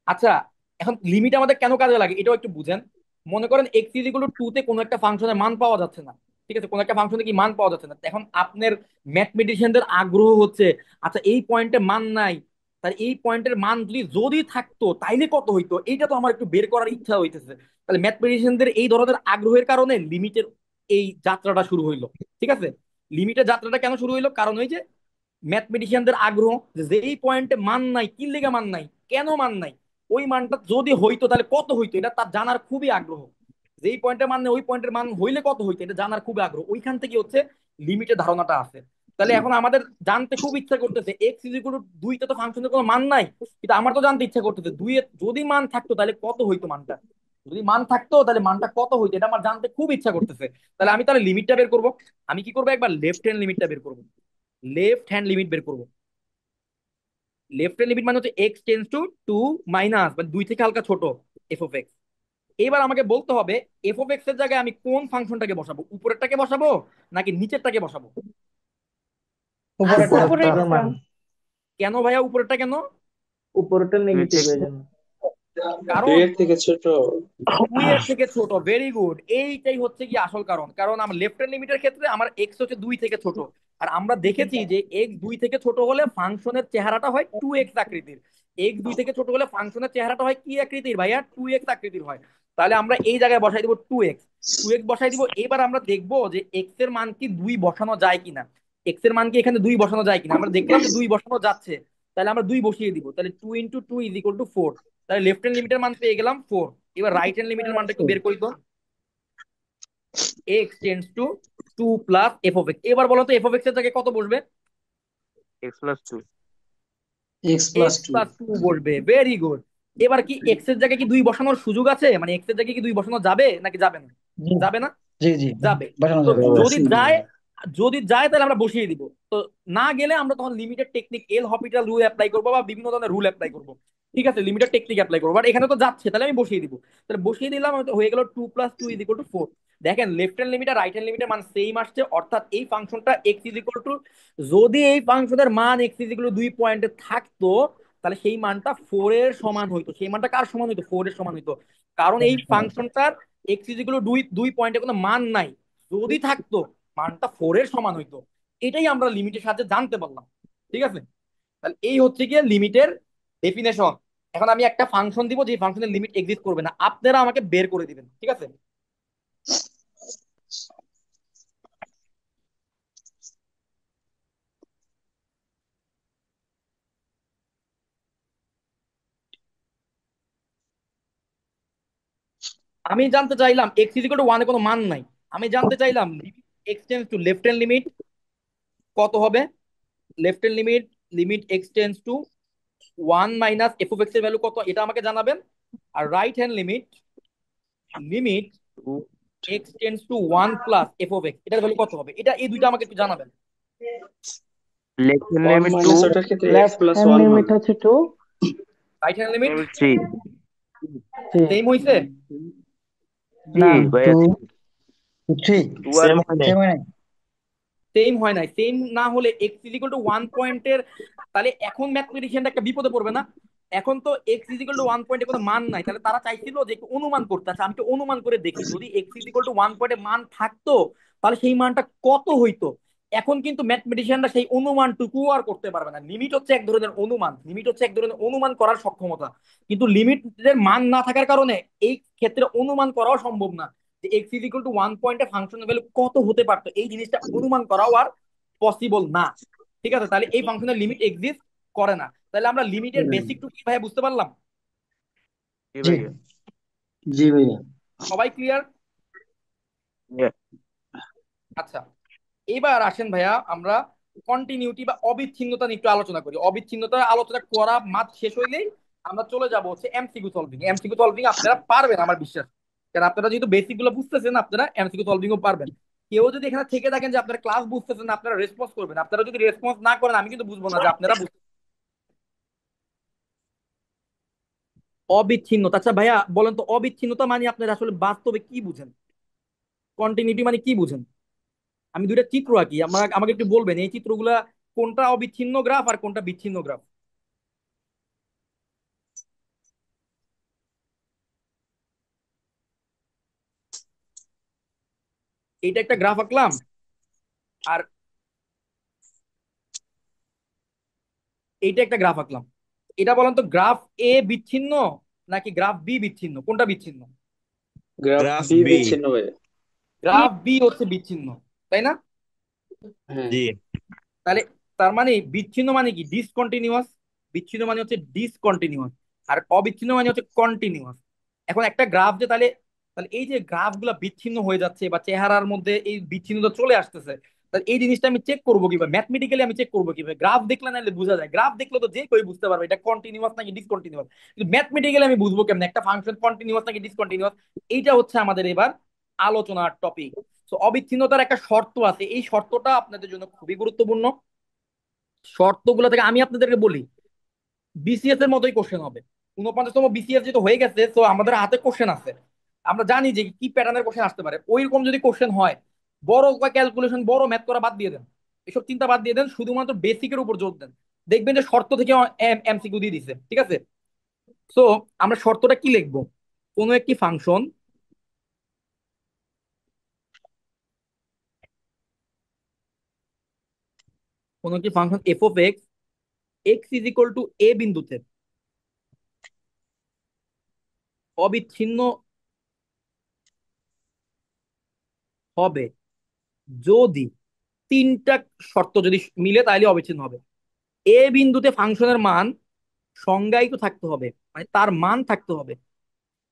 আচ্ছা এখন লিমিট আমাদের কেন কাজে লাগে এটাও একটু বুঝেন। মনে করেন x=2 তে কোনো একটা ফাংশনের মান পাওয়া যাচ্ছে না, ঠিক আছে, কোনো একটা ফাংশনে কি মান পাওয়া যাচ্ছে না, এখন আপনার ম্যাথমেটিশিয়ানদের আগ্রহ হচ্ছে, আচ্ছা এই পয়েন্টে মান নাই, তাহলে এই পয়েন্টের মান যদি যদি থাকতো তাইলে কত হইতো, এইটা তো আমার একটু বের করার ইচ্ছা হইতেছে। তাহলে ম্যাথমেটিশিয়ানদের এই ধরনের আগ্রহের কারণে লিমিটের এই যাত্রাটা শুরু হইলো, ঠিক আছে। লিমিটের যাত্রাটা কেন শুরু হইলো? কারণ ওই যে ম্যাথমেটিশিয়ানদের আগ্রহ, যে যেই পয়েন্টে মান নাই, কি লেগে মান নাই, কেন মান নাই, ওই মানটা যদি হইতো তাহলে কত হইতো, এটা তার জানার খুবই আগ্রহ। যেই পয়েন্টে মান নেই ওই পয়েন্টের মান হইলে কত হইতো এটা জানার খুবই আগ্রহ, ওইখান থেকে হচ্ছে লিমিটের ধারণাটা আছে। তাহলে এখন আমাদের জানতে খুব ইচ্ছা করতেছে x=2 তে তো ফাংশনের কোনো মান নাই, কিন্তু আমার তো জানতে ইচ্ছা করতেছে 2 এ যদি মান থাকতো তাহলে কত হইতো মানটা, যদি মান থাকতো তাহলে মানটা কত হইতো, এটা আমার জানতে খুব ইচ্ছা করতেছে। তাহলে আমি তাহলে লিমিটটা বের করব। আমি কি করবো, একবার লেফট হ্যান্ড লিমিটটা বের করবো। লেফট হ্যান্ড লিমিট বের করবো। লেফট হ্যান্ড লিমিট মানে হচ্ছে x টেন্স টু 2 মাইনাস মানে 2 থেকে হালকা ছোট f(x). এবার আমাকে বলতে হবে f(x) এর জায়গায় আমি কোন ফাংশনটাকে বসাবো, উপরেরটাকে বসাবো নাকি নিচেরটাকে বসাবো? উপরেরটা। উপরেরটা। জিরো মান। কেন ভাইয়া উপরেরটা কেন? উপরেরটা দুই নেগেটিভ থেকে এই জন্য। কারণ 2-এর থেকে ছোট। 2 এর থেকে ছোট, ভেরি গুড, এইটাই হচ্ছে কি আসল কারণ। কারণ আমার লেফট হ্যান্ড লিমিটের ক্ষেত্রে আমার এক্স হচ্ছে 2 থেকে ছোট, আর আমরা দেখেছি যে এক্স 2 থেকে ছোট হলে ফাংশনের চেহারাটা হয় 2x আকৃতির। এক্স 2 থেকে ছোট হলে ফাংশনের চেহারাটা হয় কি আকৃতির ভাইয়া? 2x আকৃতির হয়। তাহলে আমরা এই জায়গায় বসাই দিব 2x, 2x বসাই দিব। এবার আমরা দেখবো যে এক্স এর মান কি 2 বসানো যায় কিনা, এক্স এর মান কি এখানে 2 বসানো যায় কিনা। আমরা দেখলাম যে 2 বসানো যাচ্ছে, তাহলে আমরা 2 বসিয়ে দিব। তাহলে 2 × 2 = 4, তাহলে লেফট হ্যান্ড লিমিটের মান পেয়ে গেলাম 4। এবার রাইট হ্যান্ড লিমিটের মানটা একটু বের করি তো। x tends to 2 + f(x). এবার বলো তো f(x) এর জায়গায় কত বসবে? x+2। x+2। x+2 বসবে, ভেরি গুড। এবার কি এক্স এর জায়গায় কি 2 বসানোর সুযোগ আছে, মানে এক্স এর জায়গায় কি 2 বসানো যাবে নাকি যাবে না? জি, যাবে না? জি, জি, যাবে। বসানো তো যাবে যদি অবশ্যই। যায়, যদি যায় তাহলে আমরা বসিয়ে দিব। তো না গেলে আমরা তখন লিমিটেড টেকনিক এল হপিটাল রুল অ্যাপ্লাই করবো বা বিভিন্ন ধরনের রুল অ্যাপ্লাই করবো। ঠিক আছে, লিমিটের টেকনিক অ্যাপ্লাই করবো, বাট এখানে তো যাচ্ছে, তাহলে আমি বসিয়ে দিব। তাহলে বসিয়ে দিলাম, তো হয়ে গেল 2 + 2 = 4। দেখেন লেফট হ্যান্ড লিমিট আর রাইট হ্যান্ড লিমিটের মান সেম আসছে, অর্থাৎ এই ফাংশনটা x = যদি এই ফাংশনের মান x = 2 পয়েন্টে থাকতো, তাহলে সেই মানটা 4 এর সমান হইতো। সেই মানটা কার সমান হইতো? 4 এর সমান হইতো। কারণ এই ফাংশনটার x = 2 দুই পয়েন্টে কোনো মান নাই। যদি থাকতো, মানটা 4 এর সমান হইতো। এটাই আমরা লিমিটের সাথে জানতে পারলাম। ঠিক আছে, তাহলে এই হচ্ছে গিয়ে লিমিটের ডেফিনেশন। এখন আমি একটা ফাংশন দিব, যে ফাংশনের লিমিট এক্সিস্ট করবে না, আপনারা আমাকে বের করে দিবেন। ঠিক আছে, আমি জানতে চাইলাম x = 1 কোনো মান নাই। আমি জানতে চাইলাম limit x tends to left hand limit কত হবে। Left hand limit, limit x tends to 1 - f(x) এর ভ্যালু কত, এটা আমাকে জানাবেন। আর right hand limit, limit x → 1 + f(x), এটার ভ্যালু কত হবে, এটা এই দুইটা আমাকে একটু জানাবেন। Left one limit two, minus ওটার ক্ষেত্রে x left plus hand one limit হবে। হচ্ছে 2, right hand limit limit three. Same হইছে। জি না ভাইয়া, 2, 3 টু আর সেম হয় নাই। সেম হয় নাই। সেম হয় নাই। সেম না হলে x = 1 পয়েন্টের, তাহলে এখন ম্যাথমেটিশিয়ানটা একটা বিপদে পড়বে না? এখন তো x = 1 পয়েন্টে কোনো মান নাই, তাহলে তারা চাইছিল যে একটু অনুমান করতে। আচ্ছা, আমি একটু অনুমান করে দেখি, যদি x = 1 পয়েন্টে মান থাকতো, তাহলে সেই মানটা কত হইতো। এখন কিন্তু ম্যাথমেটিশিয়ানরা সেই অনুমানটুকু আর করতে পারবে না। লিমিট হচ্ছে এক ধরনের অনুমান, লিমিট হচ্ছে এক ধরনের অনুমান করার সক্ষমতা। কিন্তু লিমিটের মান না থাকার কারণে এই ক্ষেত্রে অনুমান করাও সম্ভব না যে x = 1 পয়েন্টে ফাংশনের ভ্যালু কত হতে পারতো। এই জিনিসটা অনুমান করাও আর পসিবল না। ঠিক আছে, তাহলে এই ফাংশনের লিমিট এক্সিস্ট করে না। তাহলে আমরা লিমিটের বেসিক টু কি ভাই বুঝতে পারলাম? জি জি ভাইয়া। জি ভাইয়া। সবাই ক্লিয়ার? Yeah. আচ্ছা, এবার আসেন ভাইয়া, আমরা কন্টিনিউটি বা অবিচ্ছিন্নতা নিয়ে একটু আলোচনা করি। অবিচ্ছিন্নতা আলোচনা করা মাত শেষ হইলেই আমরা চলে যাব হচ্ছে এমসিকিউ সলভিং। এমসিকিউ সলভিং আপনারা পারবেন আমার বিশ্বাস, কারণ আপনারা যেহেতু বেসিক গুলো বুঝতেছেন, আপনারা এমসিকিউ সলভিংও পারবেন। কেউ যদি এখানে থেকে থাকেন যে আপনারা ক্লাস বুঝতেছেন না, আপনারা রেসপন্স করবেন। আপনারা যদি রেসপন্স না করেন, আমি কিন্তু বুঝবো না যে আপনারা অবিচ্ছিন্নতা। আচ্ছা ভাইয়া বলেন তো, অবিচ্ছিন্নতা মানে আপনারা আসলে বাস্তবে কি বুঝেন? কন্টিনিউটি মানে কি বুঝেন? আমি দুইটা চিত্র আঁকি, আমাকে একটু বলবেন এই চিত্রগুলা কোনটা অবিচ্ছিন্ন গ্রাফ আর কোনটা বিচ্ছিন্ন গ্রাফ। এইটা একটা গ্রাফ আঁকলাম, আর এইটা একটা গ্রাফ আঁকলাম। এটা বলেন তো, গ্রাফ এ বিচ্ছিন্ন নাকি গ্রাফ বি বিচ্ছিন্ন, কোনটা বিচ্ছিন্ন? Graph graph B B. বিচ্ছিন্ন ভাই। গ্রাফ বি হচ্ছে বিচ্ছিন্ন, তাই না? হ্যাঁ। জি। তাহলে তার মানে বিচ্ছিন্ন মানে কি? ডিসকন্টিনিউয়াস। বিচ্ছিন্ন মানে হচ্ছে ডিসকন্টিনিউয়াস, আর অবিচ্ছিন্ন মানে হচ্ছে কন্টিনিউয়াস। এখন একটা গ্রাফ যে, তাহলে তাহলে এই যে গ্রাফ গুলা বিচ্ছিন্ন হয়ে যাচ্ছে বা চেহারার মধ্যে এই বিচ্ছিন্নতা চলে আসতেছে, তাহলে এই জিনিসটা আমি চেক করবো কিভাবে? ম্যাথমেটিক্যালি আমি চেক করবো কিভাবে? গ্রাফ দেখলে নাহলে বোঝা যায়, গ্রাফ দেখলে তো যে কেউ বুঝতে পারবে এটা কন্টিনিউয়াস নাকি ডিসকন্টিনিউয়াস। কিন্তু ম্যাথমেটিক্যালি আমি বুঝবো কেমন একটা ফাংশন কন্টিনিউয়াস নাকি ডিসকন্টিনিউয়াস? এইটা হচ্ছে আমাদের এবার আলোচনার টপিক। তো অবিচ্ছিন্নতার একটা শর্ত আছে, এই শর্তটা আপনাদের জন্য খুবই গুরুত্বপূর্ণ। শর্তগুলো থেকে আমি আপনাদেরকে বলি, বিসিএস এর মতোই কোশ্চেন হবে। 49তম বিসিএস যেহেতু হয়ে গেছে, তো আমাদের হাতে কোশ্চেন আছে। আমরা জানি যে কি প্যাটার্নের কোশ্চেন আসতে পারে। ওইরকম যদি কোশ্চেন হয়, বড় ক্যালকুলেশন, বড় ম্যাথ করা বাদ দিয়ে দেন, এসব চিন্তা বাদ দিয়ে দেন, শুধুমাত্র বেসিকের উপর জোর দেন। দেখবেন যে শর্ত থেকে এমসিকিউ দিয়ে দিছে। ঠিক আছে, সো আমরা শর্তটা কি লিখবো? কোনো একটি ফাংশন, কোনো একটি ফাংশন f(x), x = a বিন্দুতে অবিচ্ছিন্ন হবে যদি তিনটা শর্ত যদি মিলে, তাহলে অবিচ্ছিন্ন হবে। এ বিন্দুতে ফাংশনের মান সংজ্ঞায়িত থাকতে হবে, মানে তার মান থাকতে হবে।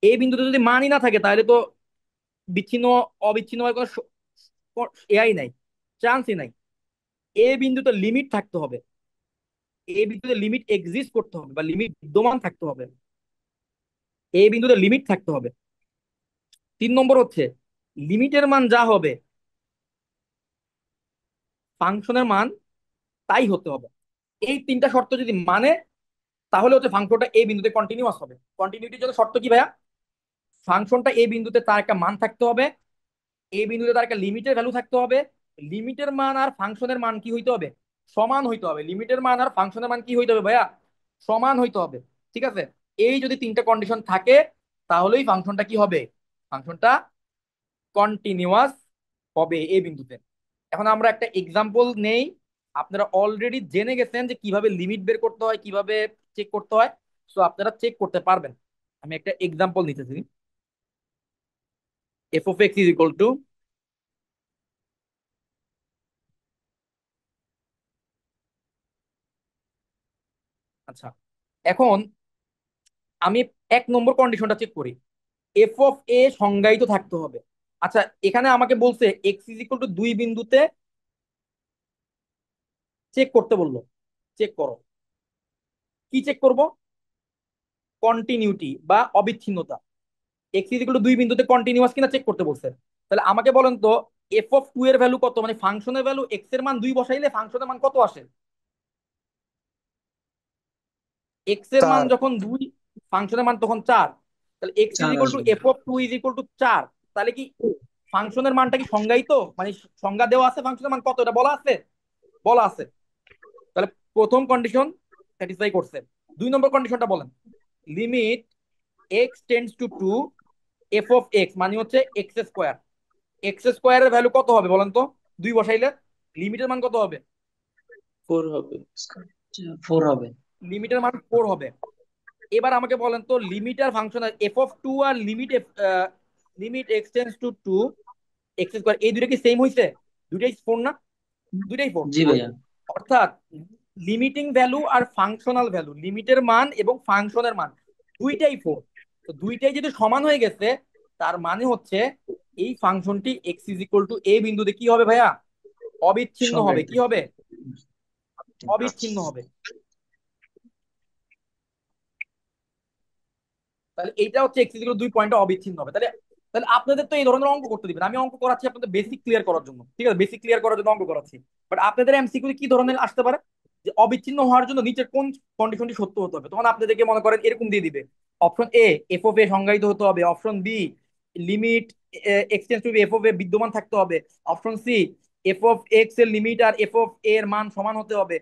এ বিন্দুতে যদি মানই না থাকে, তাহলে তো বিচ্ছিন্ন অবিচ্ছিন্ন হওয়ার কোনো এআই নাই, চান্সই নাই। এ বিন্দুতে লিমিট থাকতে হবে, এ বিন্দুতে লিমিট এক্সিস্ট করতে হবে বা লিমিট বিদ্যমান থাকতে হবে। এ বিন্দুতে লিমিট থাকতে হবে। 3 নম্বর হচ্ছে, লিমিটের মান যা হবে ফাংশনের মান তাই হতে হবে। এই তিনটা শর্ত যদি মানে, তাহলে হচ্ছে ফাংশনটা এই বিন্দুতে কন্টিনিউয়াস হবে। কন্টিনিউটির জন্য শর্ত কি ভাইয়া? ফাংশনটা এই বিন্দুতে তার একটা মান থাকতে হবে, এই বিন্দুতে তার একটা লিমিটের ভ্যালু থাকতে হবে, লিমিটের মান আর ফাংশনের মান কি হইতে হবে? সমান হইতে হবে। লিমিটের মান আর ফাংশনের মান কি হইতে হবে ভাইয়া? সমান হইতে হবে। ঠিক আছে, এই যদি তিনটা কন্ডিশন থাকে তাহলেই ফাংশনটা কি হবে? ফাংশনটা কন্টিনিউয়াস হবে এই বিন্দুতে। এখন আমরা একটা এক্সাম্পল নেই। আপনারা অলরেডি জেনে গেছেন যে কিভাবে লিমিট বের করতে হয়, কিভাবে চেক করতে হয়, সো আপনারা চেক করতে পারবেন। আমি একটা এক্সাম্পল নিতেছি। F of x is equal two, আচ্ছা এখন আমি 1 নম্বর কন্ডিশনটা চেক করি। এফ অফ এ সংজ্ঞায়িত থাকতে হবে। আচ্ছা এখানে আমাকে বলছে এক্স ইজ ইকুয়াল টু 2 বিন্দুতে চেক করতে বললো। চেক করো, কি চেক করব? কন্টিনিউটি বা অবিচ্ছিন্নতা। এক্স ইজ ইকুয়াল টু 2 বিন্দুতে কন্টিনিউয়াস কিনা চেক করতে বলছে। তাহলে আমাকে বলেন তো এফ অফ 2 এর ভ্যালু কত, মানে ফাংশনের ভ্যালু এক্স এর মান 2 বসাইলে ফাংশনের মান কত আসে? এক্স এর মান 4। যখন 2, ফাংশনের মান তখন 4। তাহলে এক্স ইজ 4 ইকুয়াল টু আসবে। F of 2 is equal two 4। তাহলে কি ফাংশনের মানটা কি সংজ্ঞায়িত, মানে সংজ্ঞা দেওয়া আছে ফাংশনের মান কত, এটা বলা আছে? বলা আছে। তাহলে প্রথম কন্ডিশন স্যাটিসফাই করছে। 2 নম্বর কন্ডিশনটা বলেন। Limit x tends to 2, F of x মানে হচ্ছে এক্স স্কোয়ার। এক্স স্কোয়ারের ভ্যালু কত হবে বলেন তো? 2 বসাইলে লিমিটের মান কত হবে? 4 হবে। 4 হবে। লিমিটের মান 4 হবে। এবার আমাকে বলেন তো লিমিট আর ফাংশন এফ অফ 2 আর limit limit x tends to 2 x square, এই দুটো কি সেম হইছে? দুটাই 4 না? দুটাই 4। জি ভাইয়া। অর্থাৎ লিমিটিং ভ্যালু আর ফাংশনাল ভ্যালু, লিমিটের মান এবং ফাংশনের মান দুইটাই 4। তো দুইটাই যদি সমান হয়ে গেছে তার মানে হচ্ছে এই ফাংশনটি এক্স ইজ ইকুয়াল টু এ বিন্দুতে কি হবে ভাইয়া? অবিচ্ছিন্ন হবে। সংজ্ঞায়িত। কি হবে? অবিচ্ছিন্ন হবে। তাহলে এইটা হচ্ছে এক্স ইজ ইকুয়াল টু 2 পয়েন্টে অবিচ্ছিন্ন হবে। তাহলে তাহলে আপনাদের তো এই ধরনের অঙ্ক করতে দিবেন। আমি অঙ্ক করাচ্ছি আপনাদের বেসিক ক্লিয়ার করার জন্য, ঠিক আছে? বেসিক ক্লিয়ার করার জন্য অঙ্ক করাচ্ছি। বাট আপনাদের এমসিকিউ কি ধরনের আসতে পারে? যে অবিচ্ছিন্ন হওয়ার জন্য নিচের কোন কন্ডিশনটি সত্য হতে হবে, তখন আপনাদেরকে মনে করেন এরকম দিয়ে দিবে। Option A f of a সংজ্ঞায়িত হতে হবে, option B limit x tends to f of a বিদ্যমান থাকতে হবে, option C f of x এর লিমিট আর এফ অফ এ এর মান সমান হতে হবে,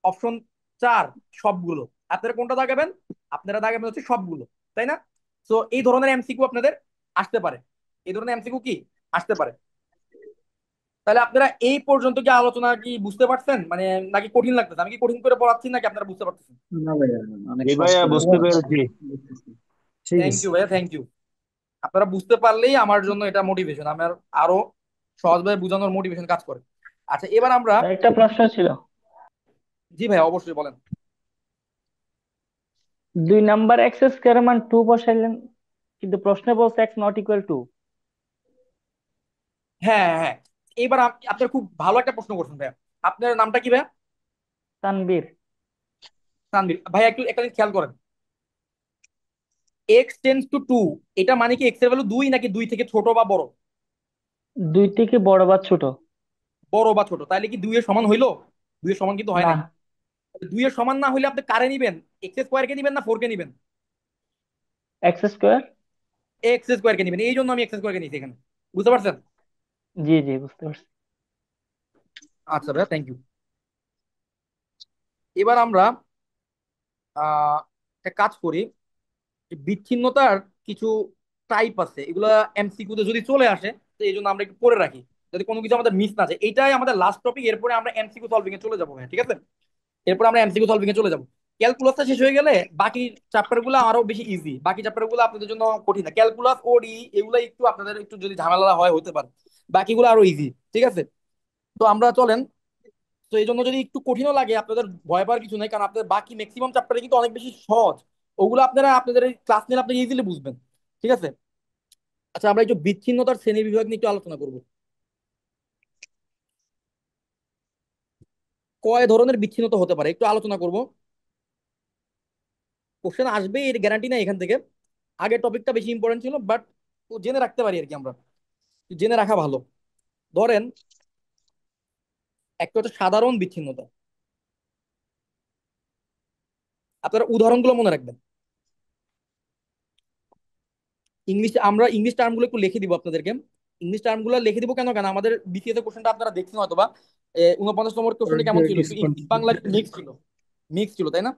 অপশন 4 সবগুলো। আপনারা কোনটা দাগাবেন? আপনারা দাগাবেন হচ্ছে সবগুলো, তাই না? তো এই ধরনের এমসিকিউ আপনাদের আসতে পারে। এই ধরনের এমসিকিউ কি আসতে পারে। তাহলে আপনারা এই পর্যন্ত কি আলোচনা কি বুঝতে পারছেন, মানে নাকি কঠিন লাগতেছে? আমি কি কঠিন করে পড়াচ্ছি নাকি আপনারা বুঝতে পারতেছেন? না ভাইয়া, অনেক জি সহজ ভাইয়া, করে বুঝতে বলছেন। পেরেছি। বুঝতেছি। ঠিক থ্যাংক আছে। ইউ ভাইয়া, থ্যাংক ইউ। আপনারা বুঝতে পারলেই আমার জন্য এটা মোটিভেশন, আমার আরো সহজভাবে বোঝানোর মোটিভেশন কাজ করে। আচ্ছা এবার আমরা, একটা প্রশ্ন ছিল। জি ভাই অবশ্যই বলেন। 2 নাম্বার এক্স স্কোয়ার মান 2 বসাইলেন, কিন্তু প্রশ্নে বলছে এক্স নট ইকুয়াল টু। হ্যাঁ হ্যাঁ হ্যাঁ। এবার আপনার খুব ভালো একটা প্রশ্ন করছেন ভাইয়া। আপনার নামটা কি ভাইয়া? তানবীর। তানভীর ভাইয়া, একটু একটা জিনিস খেয়াল করেন। এক্স টেন্স টু 2, এটা মানে কি এক্স এর ভ্যালু 2 নাকি 2 থেকে ছোট বা বড়? 2 থেকে বড় বা ছোট? বড় বা ছোট, তাইলে কি 2 এর সমান হইলো? 2 এর সমান কিন্তু হয় না। নাই। 2 এর সমান না হইলে আপনি কারে নিবেন? এক্স স্কোয়ার কে নিবেন না 4 কে নিবেন? X square. এক্স স্কোয়ার কে নিবেন। এই জন্য আমি এক্স স্কোয়ার কে নিয়েছি এখানে। বুঝতে পারছেন? জি জি, বুঝতে পারছি। আচ্ছা ভাইয়া, থ্যাংক ইউ। এবার আমরা একটা কাজ করি। যে বিচ্ছিন্নতার কিছু টাইপ আছে, এগুলা এমসিকিউ তে যদি চলে আসে, তো এই জন্য আমরা একটু পড়ে রাখি যাতে কোনো কিছু আমাদের মিস না যায়। এইটাই আমাদের লাস্ট টপিক, এরপরে আমরা এমসিকিউ সলভিং এ চলে যাবো। হ্যাঁ ঠিক আছে, এরপর আমরা এমসিকিউ সলভিং এ চলে যাবো। ক্যালকুলাসটা শেষ হয়ে গেলে বাকি চ্যাপ্টার গুলো আরো বেশি ইজি। বাকি চ্যাপ্টার গুলো আপনাদের জন্য কঠিন না। ক্যালকুলাস, ওডি এগুলো একটু আপনাদের একটু যদি ঝামেলা হয় হতে পারে, বাকিগুলো আরো ইজি। ঠিক আছে, তো আমরা চলেন। তো এই জন্য যদি একটু কঠিনও লাগে আপনাদের ভয় পাওয়ার কিছু নাই, কারণ আপনাদের বাকি ম্যাক্সিমাম চ্যাপ্টারে কিন্তু অনেক বেশি সহজ। ওগুলো আপনারা আপনাদের ক্লাস নিলে আপনি ইজিলি বুঝবেন। ঠিক আছে। আচ্ছা আমরা একটু বিচ্ছিন্নতার শ্রেণী বিভাগ নিয়ে একটু আলোচনা করবো। কয় ধরনের বিচ্ছিন্নতা হতে পারে একটু আলোচনা করব। কোশ্চেন আসবে এর গ্যারান্টি নাই এখান থেকে। আগের টপিকটা বেশি ইম্পর্টেন্ট ছিল, বাট জেনে রাখতে পারি আর কি আমরা। জেনে রাখা ভালো। ধরেন একটা হচ্ছে সাধারণ বিচ্ছিন্নতা, আপনারা উদাহরণগুলো মনে রাখবেন। ইংলিশ টার্মগুলো একটু লিখে দিব আপনাদেরকে। ইংলিশ টার্মগুলো লিখে দিব কেন, কেন আমাদের বিসিএস এর কোশ্চেনটা আপনারা দেখছেন হয়তো বা 49 নম্বর কোশ্চেনটা কেমন অর্ডিনারি ছিল, একটু ইংলিশ বাংলা ডিসকন্টিনিউটি। মিক্স ছিল, মিক্স ছিল তাই না?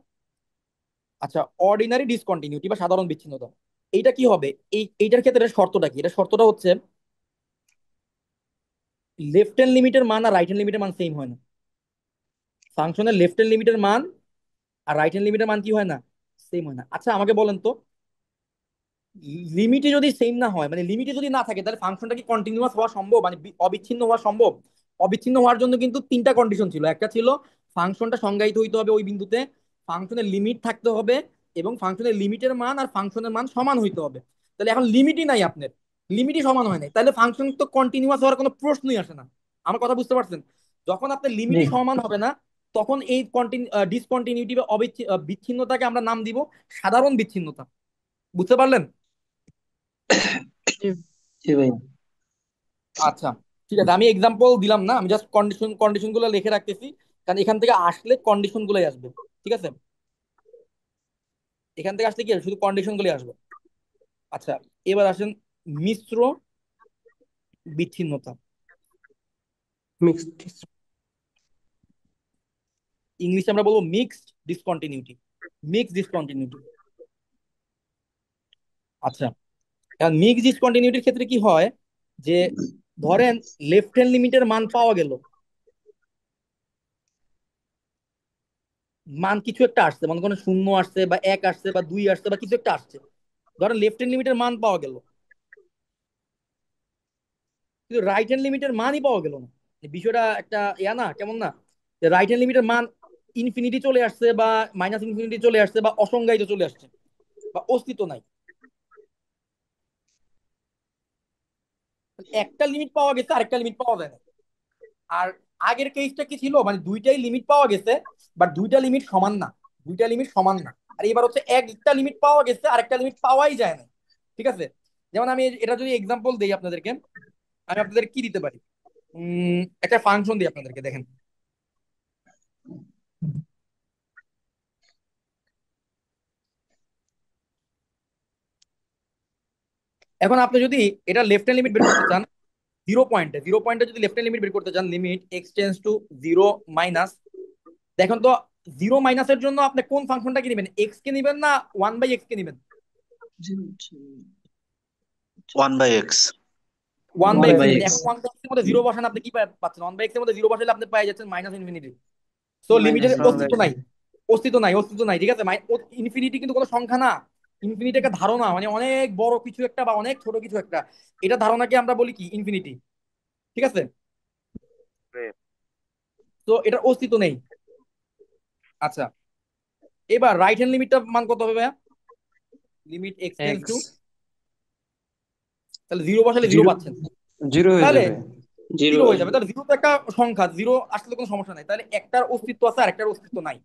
আচ্ছা, অর্ডিনারি ডিসকন্টিনিউটি বা সাধারণ বিচ্ছিন্নতা, এইটা কি হবে? এইটার ক্ষেত্রে শর্তটা কি? এটা শর্তটা হচ্ছে লেফট হ্যান্ড লিমিটের মান আর রাইট হ্যান্ড লিমিটের মান সেম হয় না। ফাংশনের লেফট হ্যান্ড লিমিটের মান আর রাইট হ্যান্ড লিমিটের মান কি হয় না? সেম হয় না। আচ্ছা আমাকে বলেন তো, লিমিটে যদি সেম না হয়, মানে লিমিটে যদি না থাকে, তাহলে ফাংশনটা কি কন্টিনিউয়াস হওয়া সম্ভব, মানে অবিচ্ছিন্ন হওয়া সম্ভব? অবিচ্ছিন্ন হওয়ার জন্য কিন্তু তিনটা কন্ডিশন ছিল। একটা ছিল ফাংশনটা সংজ্ঞায়িত হইতে হবে ওই বিন্দুতে, ফাংশনের লিমিট থাকতে হবে, এবং ফাংশনের লিমিটের মান আর ফাংশনের মান সমান হইতে হবে। তাহলে এখন লিমিটই নাই আপনার, লিমিটই সমান হয় নাই, তাহলে ফাংশন তো কন্টিনিউয়াস হওয়ার কোনো প্রশ্নই আসে না। আমার কথা বুঝতে পারছেন? যখন আপনার জি। লিমিটই সমান হবে না, তখন এই ডিসকন্টিনিউটি বা বিচ্ছিন্নতাকে আমরা নাম দিব সাধারণ বিচ্ছিন্নতা। বুঝতে পারলেন? জি। জি ভাই। আচ্ছা, ঠিক আছে, আমি এক্সাম্পল দিলাম না, আমি জাস্ট কন্ডিশন গুলো লিখে রাখতেছি, কারণ এখান থেকে আসলে কন্ডিশন গুলোই আসবে। ঠিক আছে, এখান থেকে আসলে কি হবে? শুধু কন্ডিশন গুলোই আসবে। আচ্ছা, এবার আসেন মিশ্র বিচ্ছিন্নতা। মিক্সড। ইংলিশে আমরা বলবো মিক্সড ডিসকন্টিনিউটি। Mixed discontinuity. আচ্ছা, এখন মিক্সড ডিসকন্টিনিউটির ক্ষেত্রে কি হয়, যে ধরেন লেফট হ্যান্ড লিমিটের মান পাওয়া গেল, মান কিছু একটা আসছে, মনে করেন শূন্য আসছে বা এক আসছে বা দুই আসছে বা কিছু একটা আসছে, ধরেন লেফট হ্যান্ড লিমিটের মান পাওয়া গেল, কিন্তু রাইট হ্যান্ড লিমিটের মানই পাওয়া গেল না। এই বিষয়টা একটা না, কেমন না? রাইট হ্যান্ড লিমিটের মান ইনফিনিটি চলে আসছে বা মাইনাস ইনফিনিটি চলে আসছে বা অসংজ্ঞায়িত চলে আসছে বা অস্তিত্ব নাই। একটা লিমিট পাওয়া গেছে, আরেকটা লিমিট পাওয়া যায় না। আর আগের কেসটা কি ছিল, মানে দুইটাই লিমিট পাওয়া গেছে, বাট দুইটা লিমিট সমান না। দুইটা লিমিট সমান না। আর এবার হচ্ছে একটা লিমিট পাওয়া গেছে, আরেকটা লিমিট পাওয়াই যায় না। ঠিক আছে, যেমন আমি এটা যদি এক্সাম্পল দিই আপনাদেরকে, আমি আপনাদের কি দিতে পারি, একটা ফাংশন দিই আপনাদেরকে, দেখেন। এখন আপনি যদি এটা লেফট হ্যান্ড লিমিট বের করতে চান, জিরো পয়েন্টে যদি লেফট হ্যান্ড লিমিট বের করতে চান, limit x tends two zero minus, দেখেন তো, জিরো মাইনাসের জন্য আপনি কোন ফাংশনটাকে নেবেন, এক্স কে নেবেন না 1/x কে নেবেন? One by x. One by one x by নেবেন। এক্স। এখন 1/x এর মধ্যে জিরো বসান, আপনি কি পাচ্ছেন? 1/x এর মধ্যে জিরো বসালে আপনি পেয়ে যাচ্ছেন মাইনাস ইনফিনিটি। সো লিমিটের মাইনাস অস্তিত্ব ইনফিনিটি। নাই, অস্তিত্ব নাই। ঠিক আছে, ইনফিনিটি কিন্তু কোনো সংখ্যা না, ইনফিনিটি একটা ধারণা, মানে অনেক বড় কিছু একটা বা অনেক ছোট কিছু একটা, এটা ধারণাকে আমরা বলি কি, ইনফিনিটি। ঠিক আছে, তো এটার অস্তিত্ব নেই। আচ্ছা, এবার রাইট হ্যান্ড লিমিটটা মান কত হবে ভাইয়া? Limit x tends x to, তাহলে জিরো বসালে জিরো জিরো পাচ্ছেন, জিরো হয়ে তাহলে যাবে। জিরো জিরো হয়ে যাবে। আসবে। তাহলে জিরো তো একটা সংখ্যা, জিরো আসলে কোনো সমস্যা নাই, তাহলে একটার অস্তিত্ব আছে আর একটার অস্তিত্ব নাই।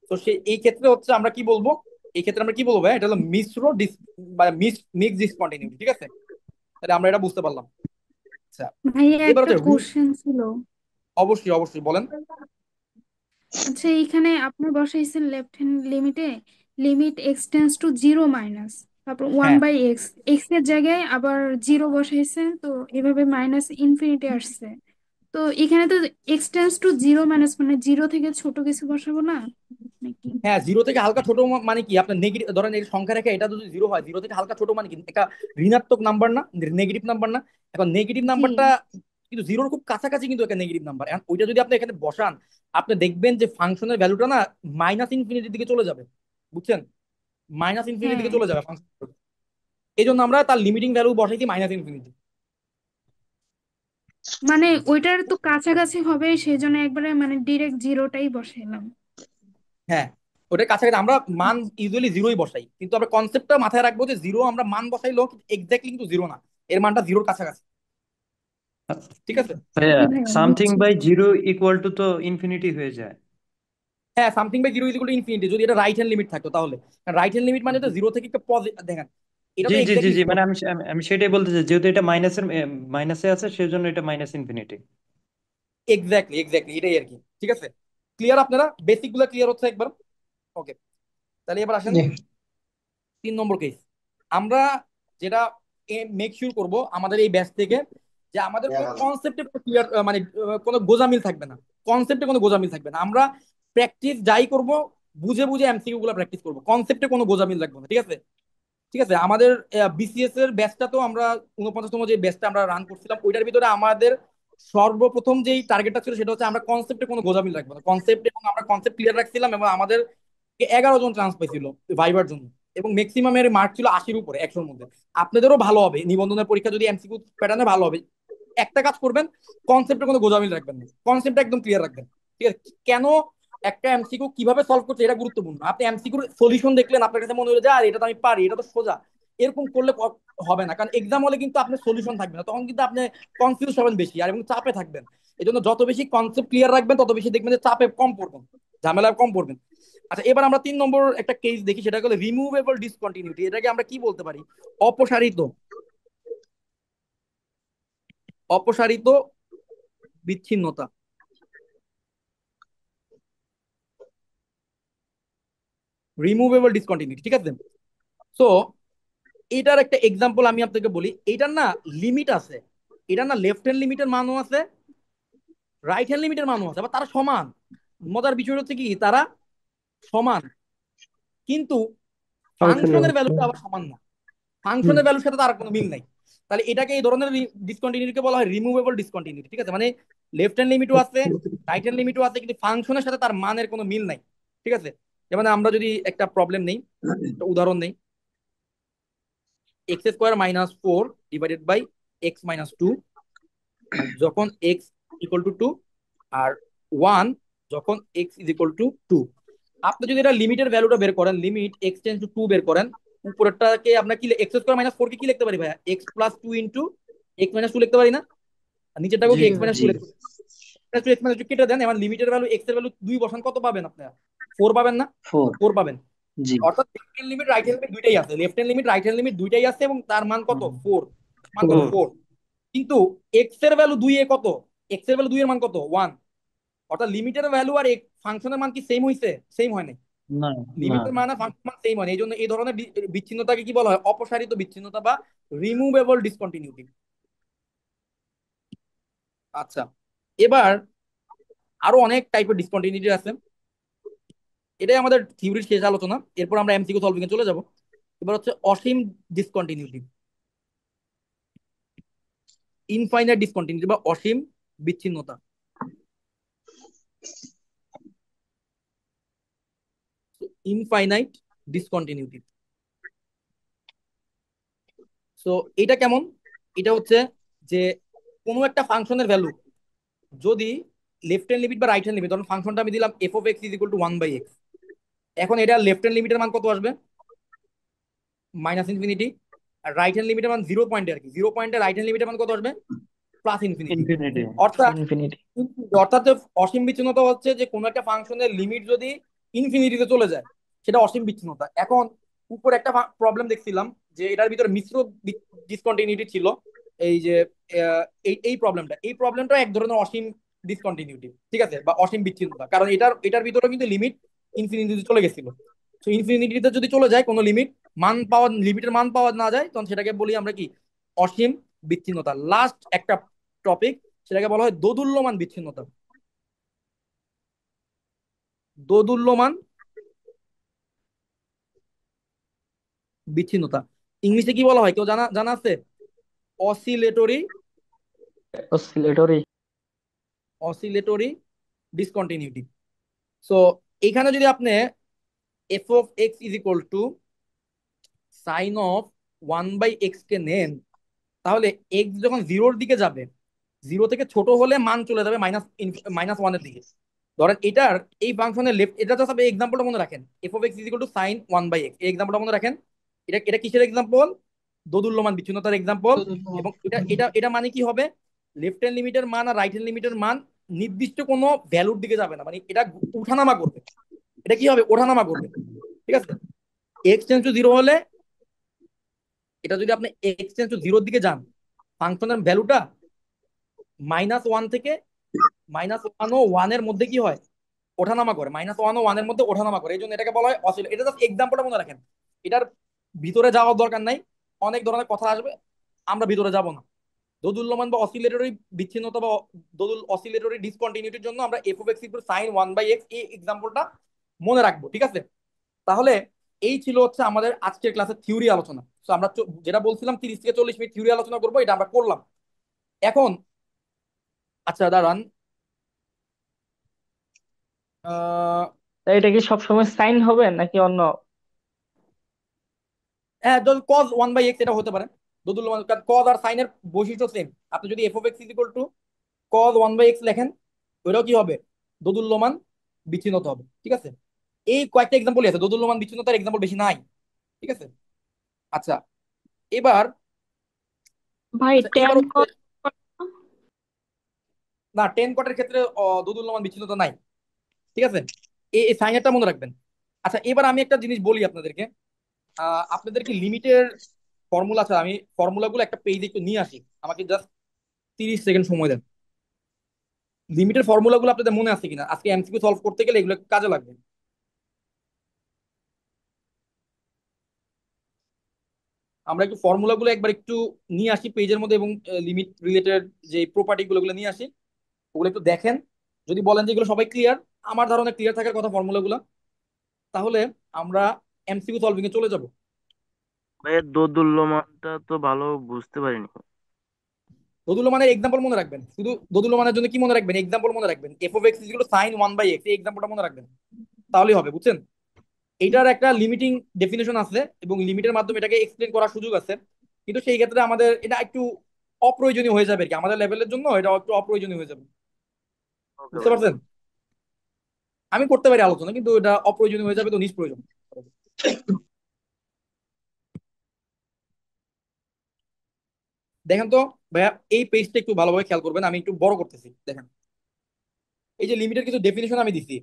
তো এই ক্ষেত্রে হচ্ছে আমরা কি বলবো, এই ক্ষেত্রে আমরা কি বলবো ভাইয়া, এটা হলো মিশ্র মানে মিক্স ডিসকন্টিনিউটি। ঠিক আছে, তাহলে আমরা এটা বুঝতে পারলাম। আচ্ছা, ভাইয়া এবার একটা হচ্ছে কোশ্চেন ছিল। অবশ্যই অবশ্যই বলেন। আচ্ছা, এইখানে আপনি বসাইছেন লেফট হ্যান্ড লিমিটে limit x tends two zero minus, তারপর ওয়ান হ্যাঁ বাই এক্স, এক্স এর জায়গায় আবার জিরো বসাইছেন, তো এভাবে মাইনাস ইনফিনিটি আসছে। তো এখানে তো x tends two zero minus মানে জিরো থেকে ছোট কিছু বসাবো না নাকি? হ্যাঁ, জিরো থেকে হালকা ছোট মানে কি, আপনার নেগেটিভ ধরেন এই সংখ্যা রেখে এটা যদি জিরো হয়, জিরো থেকে হালকা ছোট মানে কি, একটা ঋণাত্মক নাম্বার না, নেগেটিভ নাম্বার না? এখন নেগেটিভ জি। নাম্বারটা কিন্তু জিরোর খুব কাছাকাছি, কিন্তু একটা নেগেটিভ নাম্বার। এখন ওইটা যদি আপনি এখানে বসান, আপনি দেখবেন যে ফাংশনের ভ্যালুটা না মাইনাস ইনফিনিটির দিকে চলে যাবে। বুঝছেন? মাইনাস ইনফিনিটির হ্যাঁ, দিকে চলে যাবে ফাংশন। এই জন্য আমরা তার লিমিটিং ভ্যালু বসাইছি মাইনাস ইনফিনিটি। মানে ওইটার তো কাছাকাছি হবে, সেই জন্য একবারে মানে ডিরেক্ট জিরোটাই বসাইলাম। হ্যাঁ, ওটার কাছাকাছি আমরা মান ইউজুয়ালি জিরোই বসাই, কিন্তু আমরা কনসেপ্টটা মাথায় রাখবো যে জিরো আমরা মান বসাইলো এক্স্যাক্টলি কিন্তু জিরো না, এর মানটা জিরোর কাছাকাছি। ঠিক আছে, ভাইয়া জি ভাইয়া, সামথিং বুঝছি। বাই জিরো ইকুয়াল টু তো ইনফিনিটি হয়ে যায়। হ্যাঁ, something by zero equal to infinity, যদি এটা রাইট হ্যান্ড লিমিট থাকতো তাহলে। রাইট হ্যান্ড লিমিট মানে তো জিরো থেকে একটা দেখেন, এটা জি তো জি জি এক্স্যাক্টলি জি, জিরো। মানে আমি সেটাই বলতে চাই, যেহেতু এটা মাইনাসে আছে সেজন্য এটা মাইনাস ইনফিনিটি। এক্স্যাক্টলি এটাই আর কি। ঠিক আছে, ক্লিয়ার? আপনারা বেসিক গুলো ক্লিয়ার হচ্ছে একবার? ওকে, তাহলে এবার আসেন জি। 3 নম্বর কেস। আমরা যেটা মেক শিওর করব আমাদের এই ব্যাচ থেকে, যে আমাদের কোনো কনসেপ্টে ক্লিয়ার মানে কোনো গোজামিল থাকবে না, কনসেপ্টে কোনো গোজামিল থাকবে না। আমরা প্র্যাকটিস যাই করব বুঝে বুঝে এমসিকিউ গুলো প্র্যাকটিস করবো, কনসেপ্টে কোনো গোজামিল রাখবো না, ঠিক আছে? ঠিক আছে, আমাদের বিসিএস এর ব্যাচটা তো আমরা 49তম যে ব্যাচটা আমরা রান করছিলাম, ওইটার ভিতরে আমাদের সর্বপ্রথম যেই টার্গেটটা ছিল সেটা হচ্ছে আমরা কনসেপ্টে কোনো গোজামিল রাখবো না, কনসেপ্ট, এবং আমরা কনসেপ্ট ক্লিয়ার রাখছিলাম, এবং আমাদের 11 জন চান্স পাইছিল ভাইবার জন্য, এবং ম্যাক্সিমামের মার্ক ছিল 80-র উপরে 100-র মধ্যে। আপনাদেরও ভালো হবে, নিবন্ধনের পরীক্ষা যদি এমসিকিউ প্যাটার্নে ভালো হবে। একটা কাজ করবেন, কনসেপ্টে কোনো গোজামিল রাখবেন না, কনসেপ্টটা একদম ক্লিয়ার রাখবেন, ঠিক আছে? কেন একটা এমসিকিউ কিভাবে সলভ করছে এটা গুরুত্বপূর্ণ। আপনি এমসিকিউর সলিউশন দেখলেন, আপনার কাছে মনে হলো যে আর এটা তো আমি পারি, এটা তো সোজা, এরকম করলে হবে না। কারণ এক্সাম হলে কিন্তু আপনার সলিউশন থাকবে না, তখন কিন্তু আপনি কনফিউজ হবেন বেশি, আর এবং চাপে থাকবেন। এই জন্য যত বেশি কনসেপ্ট ক্লিয়ার রাখবেন তত বেশি দেখবেন যে চাপে কম পড়বেন, ঝামেলা কম পড়বেন। আচ্ছা, এবার আমরা 3 নম্বর একটা কেস দেখি, সেটা হলো রিমুভেবল ডিসকন্টিনিউটি। এটাকে আমরা কি বলতে পারি? অপসারিত অপসারিত বিচ্ছিন্নতা, রিমুভেবল ডিসকন্টিনিউটি, ঠিক আছে? সো এটার একটা এক্সাম্পল আমি আপনাকে বলি। এটার না লিমিট আছে, এটার না লেফট হ্যান্ড লিমিটের মানও আছে, রাইট হ্যান্ড লিমিটের মানও আছে, আবার তারা সমান। মজার বিষয় হচ্ছে কি, তারা সমান, কিন্তু ফাংশনের ফাংশনের হচ্ছে। ভ্যালুটা আবার সমান না, হুম। ফাংশনের ভ্যালুর সাথে তার কোনো মিল নাই। তাহলে এটাকে, এই ধরনের ডিসকন্টিনিউটিকে বলা হয় রিমুভেবল ডিসকন্টিনিউটি, ঠিক আছে? মানে লেফট হ্যান্ড লিমিটও আছে, রাইট হ্যান্ড লিমিটও আছে, কিন্তু ফাংশনের সাথে তার মানের কোনো মিল নাই, ঠিক আছে? যেমন আমরা যদি একটা প্রবলেম নেই, একটা উদাহরণ নেই, x² - 4 ডিভাইডেড বাই x - 2, যখন x = 2 আর 1 যখন x = 2। আপনি যদি এটা লিমিটের ভ্যালুটা বের করেন, লিমিট x → 2 বের করেন, উপরেরটাকে আমরা কি x² - 4 কে কি লিখতে পারি ভাইয়া? x+2 ইন্টু x - 2 লিখতে পারি না? আর নিচেরটাকে জি কি ভাই, x - 2 জি লিখতে পারি? x - 2 কেটে দেন, এবার লিমিটের ভ্যালু, x এর ভ্যালু 2 বসান, কত পাবেন আপনারা? 4 পাবেন না? ফোর 4 পাবেন। জি অর্থাৎ left hand limit right hand limit দুইটাই আছে, left hand limit right hand limit দুইটাই আছে, এবং তার মান কত? 4, মান কত? 4। কিন্তু এক্স এর ভ্যালু 2 এ কত? এক্স এর ভ্যালু 2 এর মান কত? 1। অর্থাৎ লিমিটের ভ্যালু আর ফাংশনের মান কি সেম হইছে? সেম হয় নাই। না না লিমিটের মান আর ফাংশনের মান সেম হয় না, এই জন্য এই ধরনের বিচ্ছিন্নতাকে কি বলা হয়? অপসারিত বিচ্ছিন্নতা বা রিমুভেবল ডিসকন্টিনিউটি। আচ্ছা, এবার আরো অনেক টাইপের ডিসকন্টিনিউটি আছে, এটাই আমাদের থিওরির শেষ আলোচনা। এরপর আমরা এমসিকিউ সলভিং এ চলে যাব। এবার হচ্ছে অসীম ডিসকন্টিনিউটি, ইনফাইনাইট ডিসকন্টিনিউটি বা অসীম বিচ্ছিন্নতা। ইনফাইনাইট ডিসকন্টিনিউটি, সো এটা কেমন? এটা হচ্ছে যে কোনো একটা ফাংশনের ভ্যালু যদি লেফট হ্যান্ড লিমিট বা রাইট হ্যান্ড লিমিট, ধরুন ফাংশনটা আমি দিলাম f(x = 1/x), এখন এটা লেফট হ্যান্ড লিমিটের মান কত আসবে? -∞। আর রাইট হ্যান্ড লিমিটের মান 0 পয়েন্টে, আর কি 0 পয়েন্টে রাইট হ্যান্ড লিমিটের মান কত আসবে? +∞। ইনফিনিটি। অর্থাৎ ইনফিনিটি। অর্থাৎ যে অসীম বিচ্ছিন্নতা হচ্ছে যে কোনো একটা ফাংশনের লিমিট যদি ইনফিনিটিতে চলে যায়, সেটা অসীম বিচ্ছিন্নতা। এখন উপর একটা প্রবলেম দেখছিলাম যে এটার ভিতরে মিশ্র ডিসকন্টিনিউটি ছিল। এই যে এই এই প্রবলেমটা এক ধরনের অসীম ডিসকন্টিনিউটি, ঠিক আছে, বা অসীম বিচ্ছিন্নতা, কারণ এটার ভিতরে কিন্তু লিমিট ইনফিনিটিতে চলে গেছিল। তো ইনফিনিটিতে যদি চলে যায় কোনো লিমিট, লিমিটের মান পাওয়া না যায়, তখন সেটাকে বলি আমরা কি? অসীম বিচ্ছিন্নতা। লাস্ট একটা টপিক, সেটাকে বলা হয় দোদুল্যমান বিচ্ছিন্নতা। দোদুল্যমান বিচ্ছিন্নতা ইংলিশে কি বলা হয়, কেউ জানা জানা আছে? Oscillatory oscillatory. Oscillatory discontinuity. So এখানে যদি আপনি f(x = sin(1/x) কে নেন, তাহলে x যখন 0-র দিকে যাবে, 0 থেকে ছোট হলে মান চলে যাবে -1-এর দিকে। ধরেন এটার এই ফাংশনের লেফট, এটা জাস্ট আপনি এক্সাম্পলটা মনে রাখেন, f(x = sin(1/x), এই এক্সাম্পলটা মনে রাখেন। এটা এটা কিসের এক্সাম্পল? দোদুল্যমান বিচ্ছিন্নতার এক্সাম্পল। এবং এটা এটা এটা মানে কি হবে? লেফট হ্যান্ড লিমিটের মান আর রাইট হ্যান্ড লিমিটের মান নির্দিষ্ট কোনো ভ্যালুর দিকে যাবে না, মানে এটা উঠানামা করবে। এটা কি হবে? ওঠানামা করবে, ঠিক আছে? x → 0 হলে, এটা যদি আপনি x → 0-র দিকে যান, ফাংশনের ভ্যালুটা -1 থেকে -1 ও 1 এর মধ্যে কি হয়? ওঠানামা করে, -1 ও 1 এর মধ্যে ওঠানামা করে, এই জন্য এটাকে বলা হয় অসিলেটর। এটা জাস্ট এক্সাম্পলটা মনে রাখেন, এটার ভিতরে যাওয়ার দরকার নাই, অনেক ধরনের কথা আসবে, আমরা ভিতরে যাব না। দোদুল্যমান বা অসিলেটরি বিচ্ছিন্নতা বা দোদুল অসিলেটরি ডিসকন্টিনিউটির জন্য আমরা f of x equal sine 1/x এই এক্সাম্পলটা মনে রাখবো, ঠিক আছে? তাহলে এই ছিল হচ্ছে আমাদের আজকের ক্লাসের থিওরি আলোচনা। তো আমরা যেটা বলছিলাম 30 থেকে 40 মিনিট থিওরি আলোচনা করবো, এটা আমরা করলাম। এখন আচ্ছা দাঁড়ান, আহ তা এটা কি সবসময় সাইন হবে নাকি অন্য? হ্যাঁ, যদি কজ 1/x এটা হতে পারে দোদুল্যমান, কজ আর সাইনের বৈশিষ্ট্য সেম। আপনি যদি f of x equal to cos 1/x লেখেন, ওইটাও কি হবে? দোদুল্যমান বিচ্ছিন্নতা হবে, ঠিক আছে? এই কয়েকটা এক্সাম্পলই আছে, দোদুল্যমান বিচ্ছিন্নতার এক্সাম্পল বেশি নাই, ঠিক আছে? আচ্ছা, এবার ভাই আচ্ছা ট্যান এবার হচ্ছে, না 10 কটের ক্ষেত্রে দোদুল্যমান বিচ্ছিন্নতা নাই, ঠিক আছে? এই সাইনেরটা মনে রাখবেন। আচ্ছা এবার আমি একটা জিনিস বলি আপনাদেরকে, আপনাদেরকে লিমিটের ফর্মুলা আছে, আমি ফর্মুলাগুলো একটা পেজে একটু নিয়ে আসি, আমাকে জাস্ট 30 সেকেন্ড সময় দেন। লিমিটের ফর্মুলাগুলো আপনাদের মনে আছে কিনা? আজকে এমসিকিউ সলভ করতে গেলে এগুলো কাজে লাগবে। আমরা একটু ফর্মুলাগুলো একবার একটু নিয়ে আসি পেজের মধ্যে, এবং লিমিট রিলেটেড যে প্রপার্টি গুলো নিয়ে আসি, ওগুলো একটু দেখেন। যদি বলেন যে এগুলো সবাই ক্লিয়ার, আমার ধারণা ক্লিয়ার থাকার কথা ফর্মুলাগুলো, তাহলে আমরা এমসিকিউ সলভিং এ চলে যাব। ভাইয়া দোদুল্যমানটা তো ভালো বুঝতে পারিনি। দোদুল্যমানের এক্সাম্পল মনে রাখবেন, শুধু দোদুল্যমানের জন্য কি মনে রাখবেন? এক্সাম্পল মনে রাখবেন, f of x equal to sine 1/x এই এক্সাম্পলটা মনে রাখবেন, তাহলেই হবে, বুঝছেন? এইটার একটা লিমিটিং ডেফিনেশন আছে এবং লিমিটের মাধ্যমে এটাকে এক্সপ্লেন করার সুযোগ আছে, কিন্তু সেই ক্ষেত্রে আমাদের এটা একটু অপ্রয়োজনীয় হয়ে যাবে আর কি, আমাদের লেভেলের জন্য এটা একটু অপ্রয়োজনীয় হয়ে যাবে, ওকে বুঝতে ভাই। পারছেন? আমি করতে পারি আলোচনা, কিন্তু এটা অপ্রয়োজনীয় হয়ে যাবে, তো নিষ্প্রয়োজন। দেখেন তো ভাইয়া, এই পেজটা একটু ভালোভাবে খেয়াল করবেন, আমি একটু বড় করতেছি, দেখেন। এই যে লিমিটের কিছু ডেফিনেশন আমি দিছি,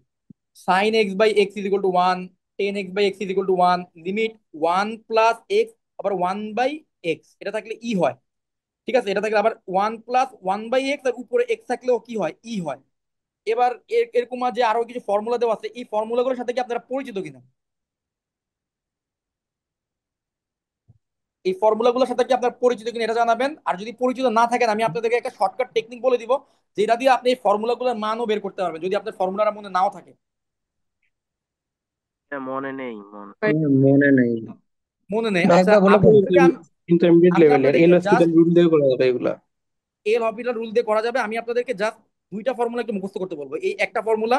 sine x by x is equal to 1, tan x by x is equal to 1, limit 1 plus x আবার 1/x, এটা থাকলে ই হয়, ঠিক আছে? এটা থাকলে আবার 1 প্লাস 1/x আর উপরে এক্স থাকলেও কি হয়? ই হয়। এবার এরকম যে আরো কিছু ফর্মুলা দেওয়া আছে, এই ফর্মুলাগুলোর সাথে কি আপনারা পরিচিত কিনা? এই ফর্মুলাগুলোর সাথে কি আপনার পরিচিত কিনা এটা জানাবেন। আর যদি পরিচিত না থাকেন, আমি আপনাদেরকে একটা শর্টকাট টেকনিক বলে দিব, যেটা দিয়ে আপনি এই ফর্মুলাগুলোর মানও বের করতে পারবেন, যদি আপনার ফর্মুলাটা মনে নাও থাকে। মনে নেই মনে। মনে নেই। মনে নেই? ভাই আচ্ছা একবার বলে দেন, ইন্টারমিডিয়েট আমি লেভেলের এল আপনাদেরকে হসপিটাল জাস্ট রুল দিয়ে করা যাবে এগুলা। এল হপিটাল রুল দিয়ে করা যাবে। আমি আপনাদেরকে জাস্ট দুইটা ফর্মুলা একটু মুখস্থ করতে বলবো, এই একটা ফর্মুলা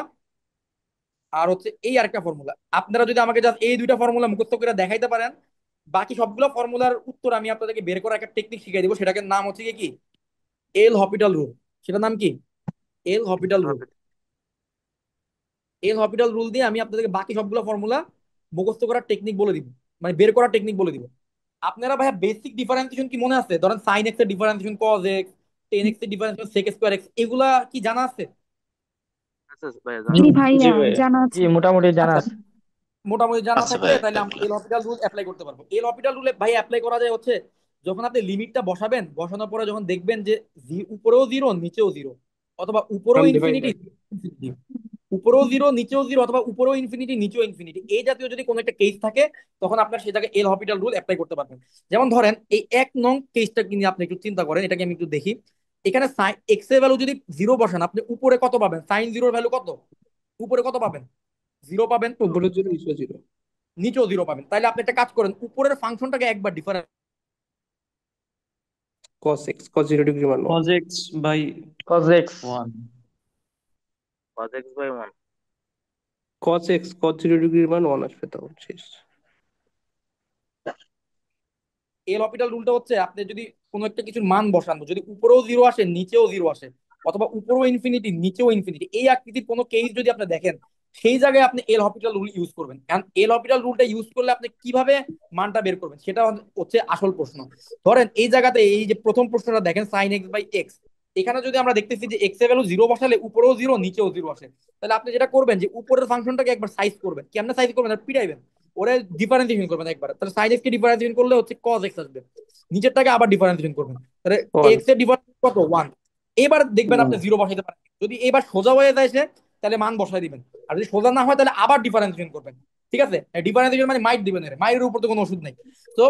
আর হচ্ছে এই আরেকটা ফর্মুলা। আপনারা যদি আমাকে জাস্ট এই দুইটা ফর্মুলা মুখস্থ করে দেখাইতে পারেন, বাকি সবগুলো ফর্মুলার উত্তর আমি আপনাদেরকে বের করার একটা টেকনিক শিখিয়ে দিব, সেটাকে নাম হচ্ছে কি? এল হপিটাল রুল। সেটার নাম কি? এল হপিটাল রুল। এল হপিটাল রুল দিয়ে আমি আপনাদেরকে বাকি সবগুলো ফর্মুলা মুখস্থ করার টেকনিক বলে দিব, মানে বের করার টেকনিক বলে দিব। আপনারা ভাইয়া বেসিক ডিফারেন্সিয়েশন কি মনে আছে? ধরেন সাইন এক্স এর differentiation cos x, tan x এর ডিফারেন্সিয়েশন সেক স্কয়ার এক্স, এগুলা কি জানা আছে? আচ্ছা ভাইয়া জি জানা আছে। জি ভাইয়া ভাইয়া। জানা জি আছে। মোটামুটি জানা আচ্ছা, আছে। মোটামুটি জানা আচ্ছা থাকলে ভাই, তাহলে আমরা এল হপিটাল রুল অ্যাপ্লাই করতে পারবো। এল হপিটাল রুলে ভাই অ্যাপ্লাই করা যায় হচ্ছে, যখন আপনি লিমিটটা বসাবেন, বসানোর পরে যখন দেখবেন যে উপরেও জিরো নিচেও জিরো, অথবা উপরেও আনডিফাইন্ড। ইনফিনিটি, উপরেও জিরো নিচেও জিরো, অথবা উপরেও ইনফিনিটি নিচেও ইনফিনিটি, এই জাতীয় যদি কোনো একটা কেস থাকে, তখন আপনার সেই জায়গায় এল হপিটাল রুল অ্যাপ্লাই করতে পারবেন। যেমন ধরেন এই 1 নং কেসটা নিয়ে আপনি একটু চিন্তা করেন, এটাকে আমি একটু দেখি। এখানে এক্স এর ভ্যালু যদি জিরো বসান, আপনি উপরে কত পাবেন? সাইন জিরোর ভ্যালু কত? উপরে কত পাবেন? জিরো পাবেন, উপরে জিরো নিচে জিরো। নিচেও জিরো পাবেন। তাইলে আপনি একটা কাজ করেন, উপরের ফাংশনটাকে একবার ডিফারেন্স, কস এক্স কস 0 ডিগ্রি মান 1। cos x by cos x 1। cos x by 1। Cos x cos 0 degree মান 1 আসবে, তখন শেষ। এল হপিটাল রুলটা হচ্ছে, আপনি যদি কোনো একটা কিছুর মান বসান, যদি উপরেও জিরো আসে নিচেও জিরো আসে, অথবা উপরেও ইনফিনিটি নিচেও ইনফিনিটি, এই আকৃতির কোনো কেস যদি আপনি দেখেন, সেই জায়গায় আপনি এল হপিটাল রুল ইউজ করবেন। কারণ এল হপিটাল রুলটা ইউজ করলে আপনি কিভাবে মানটা বের করবেন, সেটা হচ্ছে আসল প্রশ্ন। ধরেন এই জায়গাতে এই যে প্রথম প্রশ্নটা দেখেন, সাইন এক্স বাই এক্স, এখানে যদি আমরা দেখতেছি যে এক্স এর ভ্যালু জিরো বসালে উপরেও জিরো নিচেও জিরো আসে, তাহলে আপনি যেটা করবেন যে উপরের ফাংশনটাকে একবার সাইজ করবেন। কেমনে সাইজ করবেন? আর পিটাইবেন, ওরে ডিফারেন্সিয়েশন করবেন একবার। তাহলে সাইন এক্স কে ডিফারেন্সিয়েশন করলে হচ্ছে কজ এক্স আসবে, নিচেরটাকে আবার ডিফারেন্সিয়েশন করবেন, তাহলে 1। এক্স এর ডিফারেন্স কত? 1। এবার দেখবেন আপনি জিরো বসাইতে পারেন। যদি এবার সোজা হয়ে যায় সে, তাহলে মান বসায় দিবেন। আর যদি সোজা না হয় তাহলে আবার ডিফারেন্সিয়েশন করবেন। ঠিক আছে, ডিফারেন্সিয়েশন মানে মাইট দিবেন, মাইটের উপর তো কোনো ওষুধ নেই। তো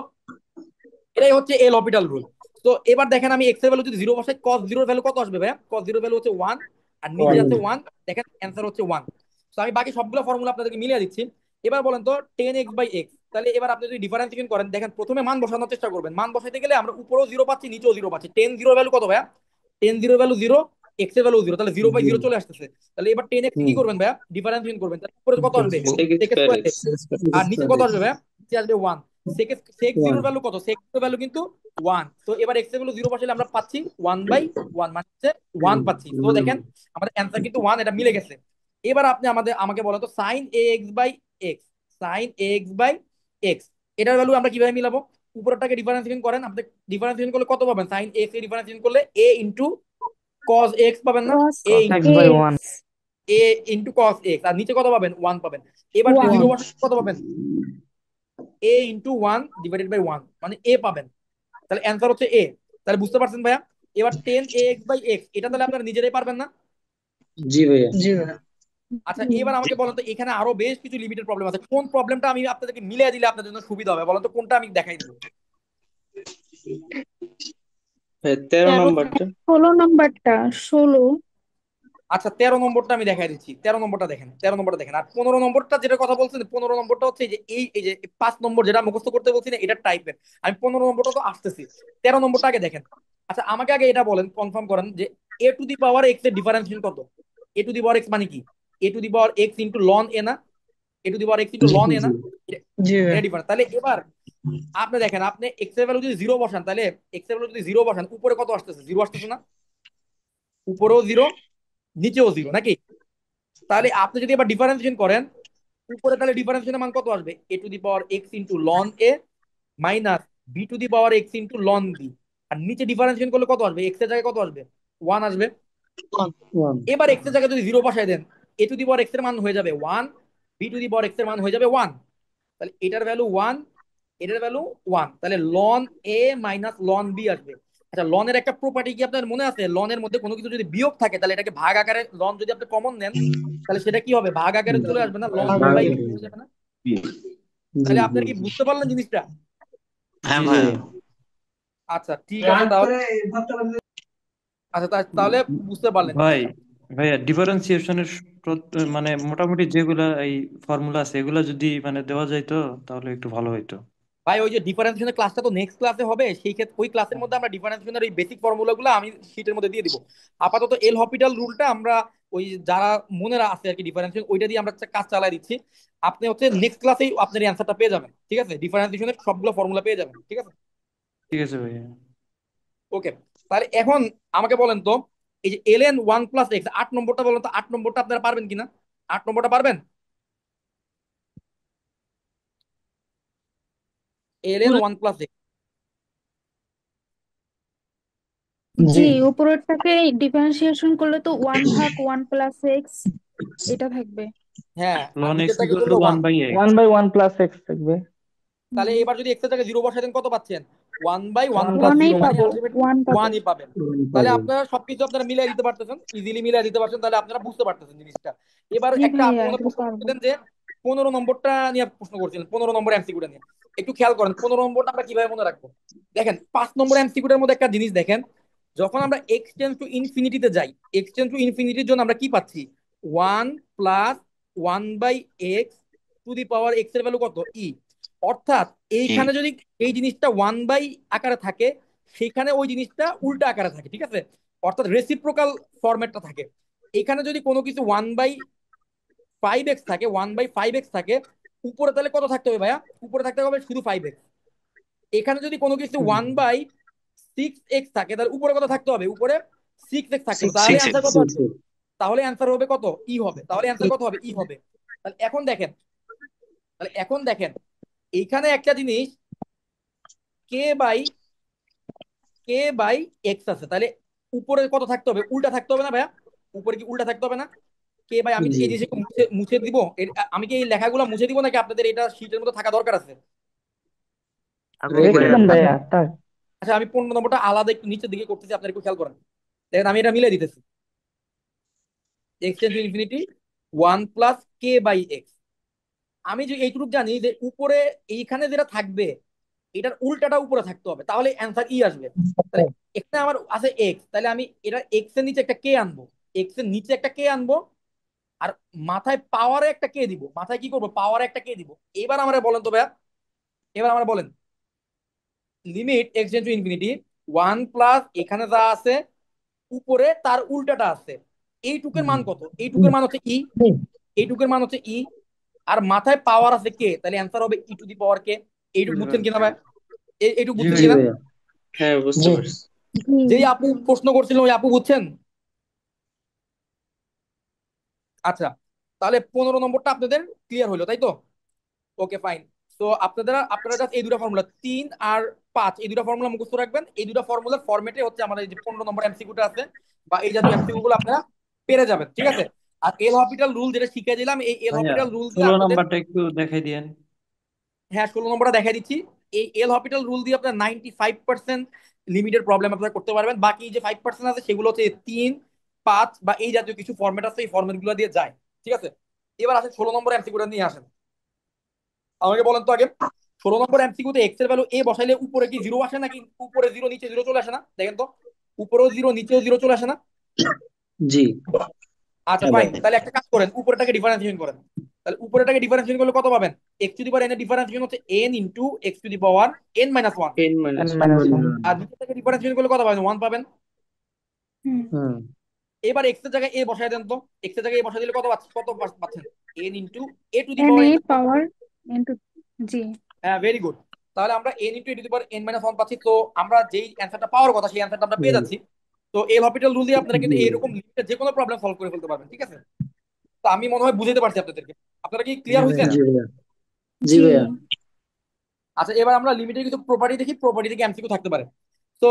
এটাই হচ্ছে এল হপিটাল রুল। তো এবার দেখেন আমি এক্স এর ভ্যালু যদি জিরো বসাই, কস জিরোর ভ্যালু কত আসবে ভাইয়া? কস জিরোর ভ্যালু হচ্ছে 1, আর নিচে আছে 1, দেখেন অ্যান্সার হচ্ছে 1। তো আমি বাকি সবগুলো ফর্মুলা আপনাদেরকে মিলিয়ে দিচ্ছি। এবার বলেন তো 10x/x, তাহলে এবার আপনি যদি ডিফারেন্সিয়েশন করেন, দেখেন প্রথমে মান বসানোর চেষ্টা করবেন। মান বসাইতে গেলে আমরা উপরেও জিরো পাচ্ছি, নিচেও জিরো পাচ্ছি। 10 জিরোর ভ্যালু কত ভাইয়া? 10 জিরোর ভ্যালু 0, এক্স এর ভ্যালু 0, তাহলে 0/0 চলে আসতেছে। তাহলে এবার 10x কি করবেন ভাইয়া? ডিফারেন্সিয়েশন করবেন, তাহলে উপরে কত আসবে? sec sec square square x x। আর নিচে কত আসবে ভাইয়া? নিচে আসবে 1। সেক জিরোর ভ্যালু কত? সেক জিরোর ভ্যালু কিন্তু 1। তো এবার এক্স এর ভ্যালু 0 বসাইলে আমরা পাচ্ছি 1/1, মানে হচ্ছে 1 পাচ্ছি। তো দেখেন আমাদের অ্যান্সার কিন্তু 1, এটা মিলে গেছে। এবার আপনি আমাকে বলেন তো sine a x by x, sine a x by x, এটার ভ্যালু আমরা কিভাবে মিলাবো? উপরটাকে ডিফারেন্সিয়েশন করেন, আপনি ডিফারেন্সিয়েশন করলে কত পাবেন? সাইন এক্স এ ডিফারেন্সিয়েশন করলে এ ইন্টু কস এক্স পাবেন না? cos এ cos into x by x 1 এ ইন্টু কস এক্স, আর নিচে কত পাবেন? 1 পাবেন। এবার যদি 0 1 বসান কত পাবেন? এ ইন্টু 1 ডিভাইডেড বাই 1, মানে এ পাবেন। তাহলে অ্যান্সার হচ্ছে এ। তাহলে বুঝতে পারছেন ভাইয়া? এবার 10 ax/x, এটা তাহলে আপনারা নিজেরাই পারবেন না? জি ভাইয়া। জি ভাইয়া। আচ্ছা এবার আমাকে বলেন তো এখানে আরো বেশ কিছু লিমিটেড প্রবলেম আছে, কোন প্রবলেমটা আমি আপনাদেরকে মিলিয়ে দিলে আপনাদের জন্য সুবিধা হবে বলেন তো, কোনটা আমি দেখাই দিব? ভাই 13 13 নাম্বারটা। 16 নাম্বারটা, 16। আচ্ছা 13 নম্বরটা আমি দেখাই দিচ্ছি। 13 নম্বরটা দেখেন, 13 নম্বরটা দেখেন। আর 15 নম্বরটা যেটা কথা বলছেন, 15 নম্বরটা হচ্ছে এই যে 5 নম্বর যেটা মুখস্থ করতে বলছি না, এটা টাইপের। আমি 15 নম্বরটা তো আসতেছি, 13 নম্বরটা আগে দেখেন। আচ্ছা আমাকে আগে এটা বলেন, কনফার্ম করেন যে a to the power x এর ডিফারেন্সিয়েশন কত? A to the power x মানে কি? A to the power x into ln a না? A to the power x into জি লন এ না? জি এটা জি এটা ভাইয়া। ডিফারেন্স। তাহলে এবার আপনি দেখেন, আপনি এক্স এর ভ্যালু যদি 0 বসান, তাহলে এক্স এর ভ্যালু যদি 0 বসান, উপরে কত আসতেছে? 0 আসতেছে না? উপরেও 0, নিচেও 0 নাকি? তাহলে আপনি যদি এবার ডিফারেন্সিয়েশন করেন উপরে, তাহলে ডিফারেন্সিয়েশনের মান কত আসবে? A to the power x into ln a minus b to the power x into ln b. আর নিচে ডিফারেন্সিয়েশন করলে কত আসবে? এক্স এর জায়গায় কত আসবে? 1 আসবে। এবার এক্স এর জায়গায় যদি 0 বসায় দেন, এ টু দি পাওয়ার এক্স এর মান হয়ে যাবে 1, b to the power x এর মান হয়ে যাবে 1। তাহলে এটার ভ্যালু 1, এটার ভ্যালু 1, তাহলে loan a minus loan B আসবে। আচ্ছা লনের একটা প্রপার্টি কি আপনার মনে আছে? লনের মধ্যে কোনো কিছু যদি বিয়োগ থাকে তাহলে এটাকে ভাগ আকারে, লন যদি আপনি কমন নেন তাহলে সেটা কি হবে? ভাগ আকারে চলে আসবে না? লন বি বাই বি হয়ে যাবে না? জি তাহলে আপনার কি বুঝতে পারলেন জিনিসটা? হ্যাঁ জি জি ভাইয়া। ভাইয়া। আচ্ছা ঠিক আছে তাহলে। আচ্ছা তাহলে বুঝতে পারলেন ভাই জিনিসটা। ভাইয়া ডিফারেন্সিয়েশনের মানে মোটামুটি যেগুলা এই ফর্মুলা আছে এগুলা যদি মানে দেওয়া যাইতো তাহলে একটু ভালো হইতো। ভাই ওই যে ডিফারেন্সিয়েশনের ক্লাসটা তো নেক্সট ক্লাসে হবে, সেই ক্ষেত্রে ওই ক্লাসের মধ্যে আমরা ডিফারেন্সিয়েশনের এই বেসিক ফর্মুলাগুলো আমি শীটের মধ্যে দিয়ে দিব। আপাতত এল হপিটাল রুলটা আমরা ওই যারা মনে আছে আর কি ডিফারেন্সিয়েশন, ওইটা দিয়ে আমরা কাজ চালাই দিচ্ছি। আপনি হচ্ছে নেক্সট ক্লাসেই আপনার অ্যান্সারটা পেয়ে যাবেন, ঠিক আছে? ডিফারেন্সিয়েশনের সবগুলো ফর্মুলা পেয়ে যাবেন, ঠিক আছে? ঠিক আছে ভাইয়া। ওকে, তাহলে এখন আমাকে বলেন তো এই যে এলএন 1 + x, 8 নম্বরটা বলেন তো, 8 নম্বরটা আপনারা পারবেন কিনা? 8 নম্বরটা পারবেন? Ln 1 + x। জি, জি উপরেরটাকে ডিফারেন্সিয়েশন করলে তো 1/1 + x এটা থাকবে। হ্যাঁ, আর লন এক্স নিচেরটা কি ইকুয়াল টু করবো? One 1। By 1 x by 1 plus x থাকবে। তাহলে হুম, এবার যদি এক্স এর জায়গায় 0 বসাই দেন কত পাচ্ছেন? 1/1 + 1 ওয়ানেই 0, + মানে পাবো, আলটিমেটলি 1 পাবো। 1ই পাবেন। তাহলে আপনারা সবকিছু আপনারা মিলাই দিতে পারতেছেন, ইজিলি মিলাই দিতে পারছেন, তাহলে আপনারা বুঝতে পারতেছেন জিনিসটা। এবার জি একটা আপনি ভাইয়া, মনে এগুলো প্রশ্ন পারবো। করছিলেন যে 15 নম্বরটা নিয়ে প্রশ্ন করছিলেন, 15 নম্বর এমসিকিউটা নিয়ে। একটু খেয়াল করেন 15 নম্বরটা আমরা কিভাবে মনে রাখবো। দেখেন 5 নম্বর এমসিকিউটার মধ্যে একটা জিনিস দেখেন, যখন আমরা এক্স টেন্স টু ইনফিনিটিতে যাই, এক্স টেন্স টু ইনফিনিটির জন্য আমরা কি পাচ্ছি? 1 + 1/x two the power x এর ভ্যালু কত? ই। অর্থাৎ এইখানে যদি এই জিনিসটা 1 আকারে থাকে, সেখানে ওই জিনিসটা উল্টা আকারে থাকে, ঠিক আছে? অর্থাৎ রেসিপ্রোকাল ফরম্যাটটা থাকে। এখানে যদি কোনো কিছু 1/5x থাকে, 1/5x থাকে, উপরে তাহলে কত থাকতে হবে ভাইয়া? উপরে থাকতে হবে শুধু 5x। এখানে যদি কোনো কিছু 1/6x থাকে, তাহলে উপরে কত থাকতে হবে? উপরে 6x থাকতে হবে। তাহলে 6x। অ্যান্সার কত হবে? তাহলে অ্যান্সার হবে কত? ই হবে। তাহলে অ্যান্সার কত হবে? ই হবে। তাহলে এখন দেখেন, এইখানে একটা জিনিস কে বাই এক্স আছে, তাহলে উপরে কত থাকতে হবে? উল্টা থাকতে হবে না ভাইয়া? উপরে কি উল্টা থাকতে হবে না? কে বাই, আমি এই জিনিসকে মুছে মুছে দিব, আমি কি এই লেখাগুলো মুছে দিব নাকি আপনাদের এটা শীটের মধ্যে থাকা দরকার আছে? থাকুক রেখে ভাইয়া দেন ভাইয়া, থাকুক। থাক। আচ্ছা আমি 15 নম্বরটা আলাদা একটু নিচের দিকে করতেছি, আপনারা একটু খেয়াল করেন। দেখেন আমি এটা মিলে দিতেছি, x tends to infinity one plus কে বাই এক্স। আমি যে এইটুকু জানি যে উপরে এইখানে যেটা থাকবে এটার উল্টাটা উপরে থাকতে হবে, তাহলে অ্যান্সার ই আসবে। তাহলে এখানে আমার আছে এক্স, তাহলে আমি এটা এক্স এর নিচে একটা কে আনবো, এক্স এর নিচে একটা কে আনবো, আর মাথায় পাওয়ারে একটা কে দিব, মাথায় কি করবো, পাওয়ারে একটা কে দিব। এবার আমরা বলেন তো ভাইয়া, এবার আমরা বলেন limit x tends two infinity one plus এখানে যা আছে উপরে তার উল্টাটা আছে, এইটুকের মান কত? এইটুকের মান হচ্ছে ই, এইটুকের মান হচ্ছে ই, আর মাথায় পাওয়ার আছে কে, তাহলে অ্যান্সার হবে ই টু দি পাওয়ার কে। এইটুকু বুঝছেন কিনা ভাই? এইটুকু জি বুঝছেন জি ভাইয়া। কিনা? ভাইয়া, হ্যাঁ বুঝতে জি পারছি। জি যেই আপু প্রশ্ন করছিলেন ওই আপু বুঝছেন? আচ্ছা, তাহলে 15 নম্বরটা আপনাদের ক্লিয়ার হলো তাই তো? Okay fine. তো আপনারা জাস্ট এই দুটো ফর্মুলা 3 আর 5 এই দুটো ফর্মুলা মুখস্থ রাখবেন। এই দুটো ফর্মুলার ফরম্যাটে হচ্ছে আমাদের এই যে 15 নম্বর এমসিকিউটা আছে বা এই জাতীয় এমসিকিউ গুলো আপনারা পেরে যাবেন, ঠিক আছে? আর এল হপিটাল রুল যেটা শিখিয়ে দিলাম, এই এল ভাইয়া হপিটাল রুল দিয়ে 16 আপনাদের, নাম্বারটা একটু দেখাই দিয়েন। হ্যাঁ 16 নম্বরটা দেখাই দিচ্ছি। এই এল হপিটাল রুল দিয়ে আপনার 95% লিমিটের প্রবলেম আপনারা করতে পারবেন। বাকি যে 5% আছে সেগুলো হচ্ছে 3, 5 বা এই জাতীয় কিছু ফরম্যাট আছে, এই ফরম্যাট গুলো দিয়ে যায়, ঠিক আছে? এবার আসেন 16 নম্বর এমসিকিউটা নিয়ে আসেন। আমাকে বলেন তো আগে, 16 নম্বর এমসিকিউতে এক্স এর ভ্যালু এ বসাইলে উপরে কি জিরো আসে নাকি উপরে জিরো নিচে জিরো চলে আসে না? দেখেন তো, উপরেও জিরো নিচেও জিরো চলে আসে না? জি আচ্ছা হ্যাঁ ভাই। ফাইন, তাহলে একটা কাজ করেন, উপরেটাকে ডিফারেন্সিয়েশন করেন। তাহলে উপরেটাকে ডিফারেন্সিয়েশন করলে কত পাবেন? X to the power n এর ডিফারেন্সিয়েশন হচ্ছে n into x to the power n minus one. N n minus minus one. আর নিচেটাকে ডিফারেন্সিয়েশন করলে কত পাবেন? ওয়ান পাবেন। হুম হুম এবার এক্স এর জায়গায় এ বসায় দেন তো, এক্স এর জায়গায় এ বসায় দিলে কত পাচ্ছেন? N into a to the n power a n. Power into জি হ্যাঁ ভেরি গুড। তাহলে আমরা n into a to the power n minus one পাচ্ছি। তো আমরা যেই অ্যান্সারটা পাওয়ার কথা সেই অ্যান্সারটা আমরা পেয়ে হুম, যাচ্ছি। তো এল হপিটাল রুল দিয়ে আপনারা কিন্তু জি এরকম লিমিটের যে কোনো প্রবলেম সলভ করে ফেলতে পারবেন, ঠিক আছে? তো আমি মনে হয় বুঝাতে পারছি আপনাদেরকে। আপনারা কি জি ক্লিয়ার হয়েছেন? ভাইয়া। জি ভাইয়া। জি জি ভাইয়া। আচ্ছা, এবার আমরা লিমিটের কিছু প্রপার্টি দেখি, প্রপার্টি থেকে এমসিকিউ থাকতে পারে। তো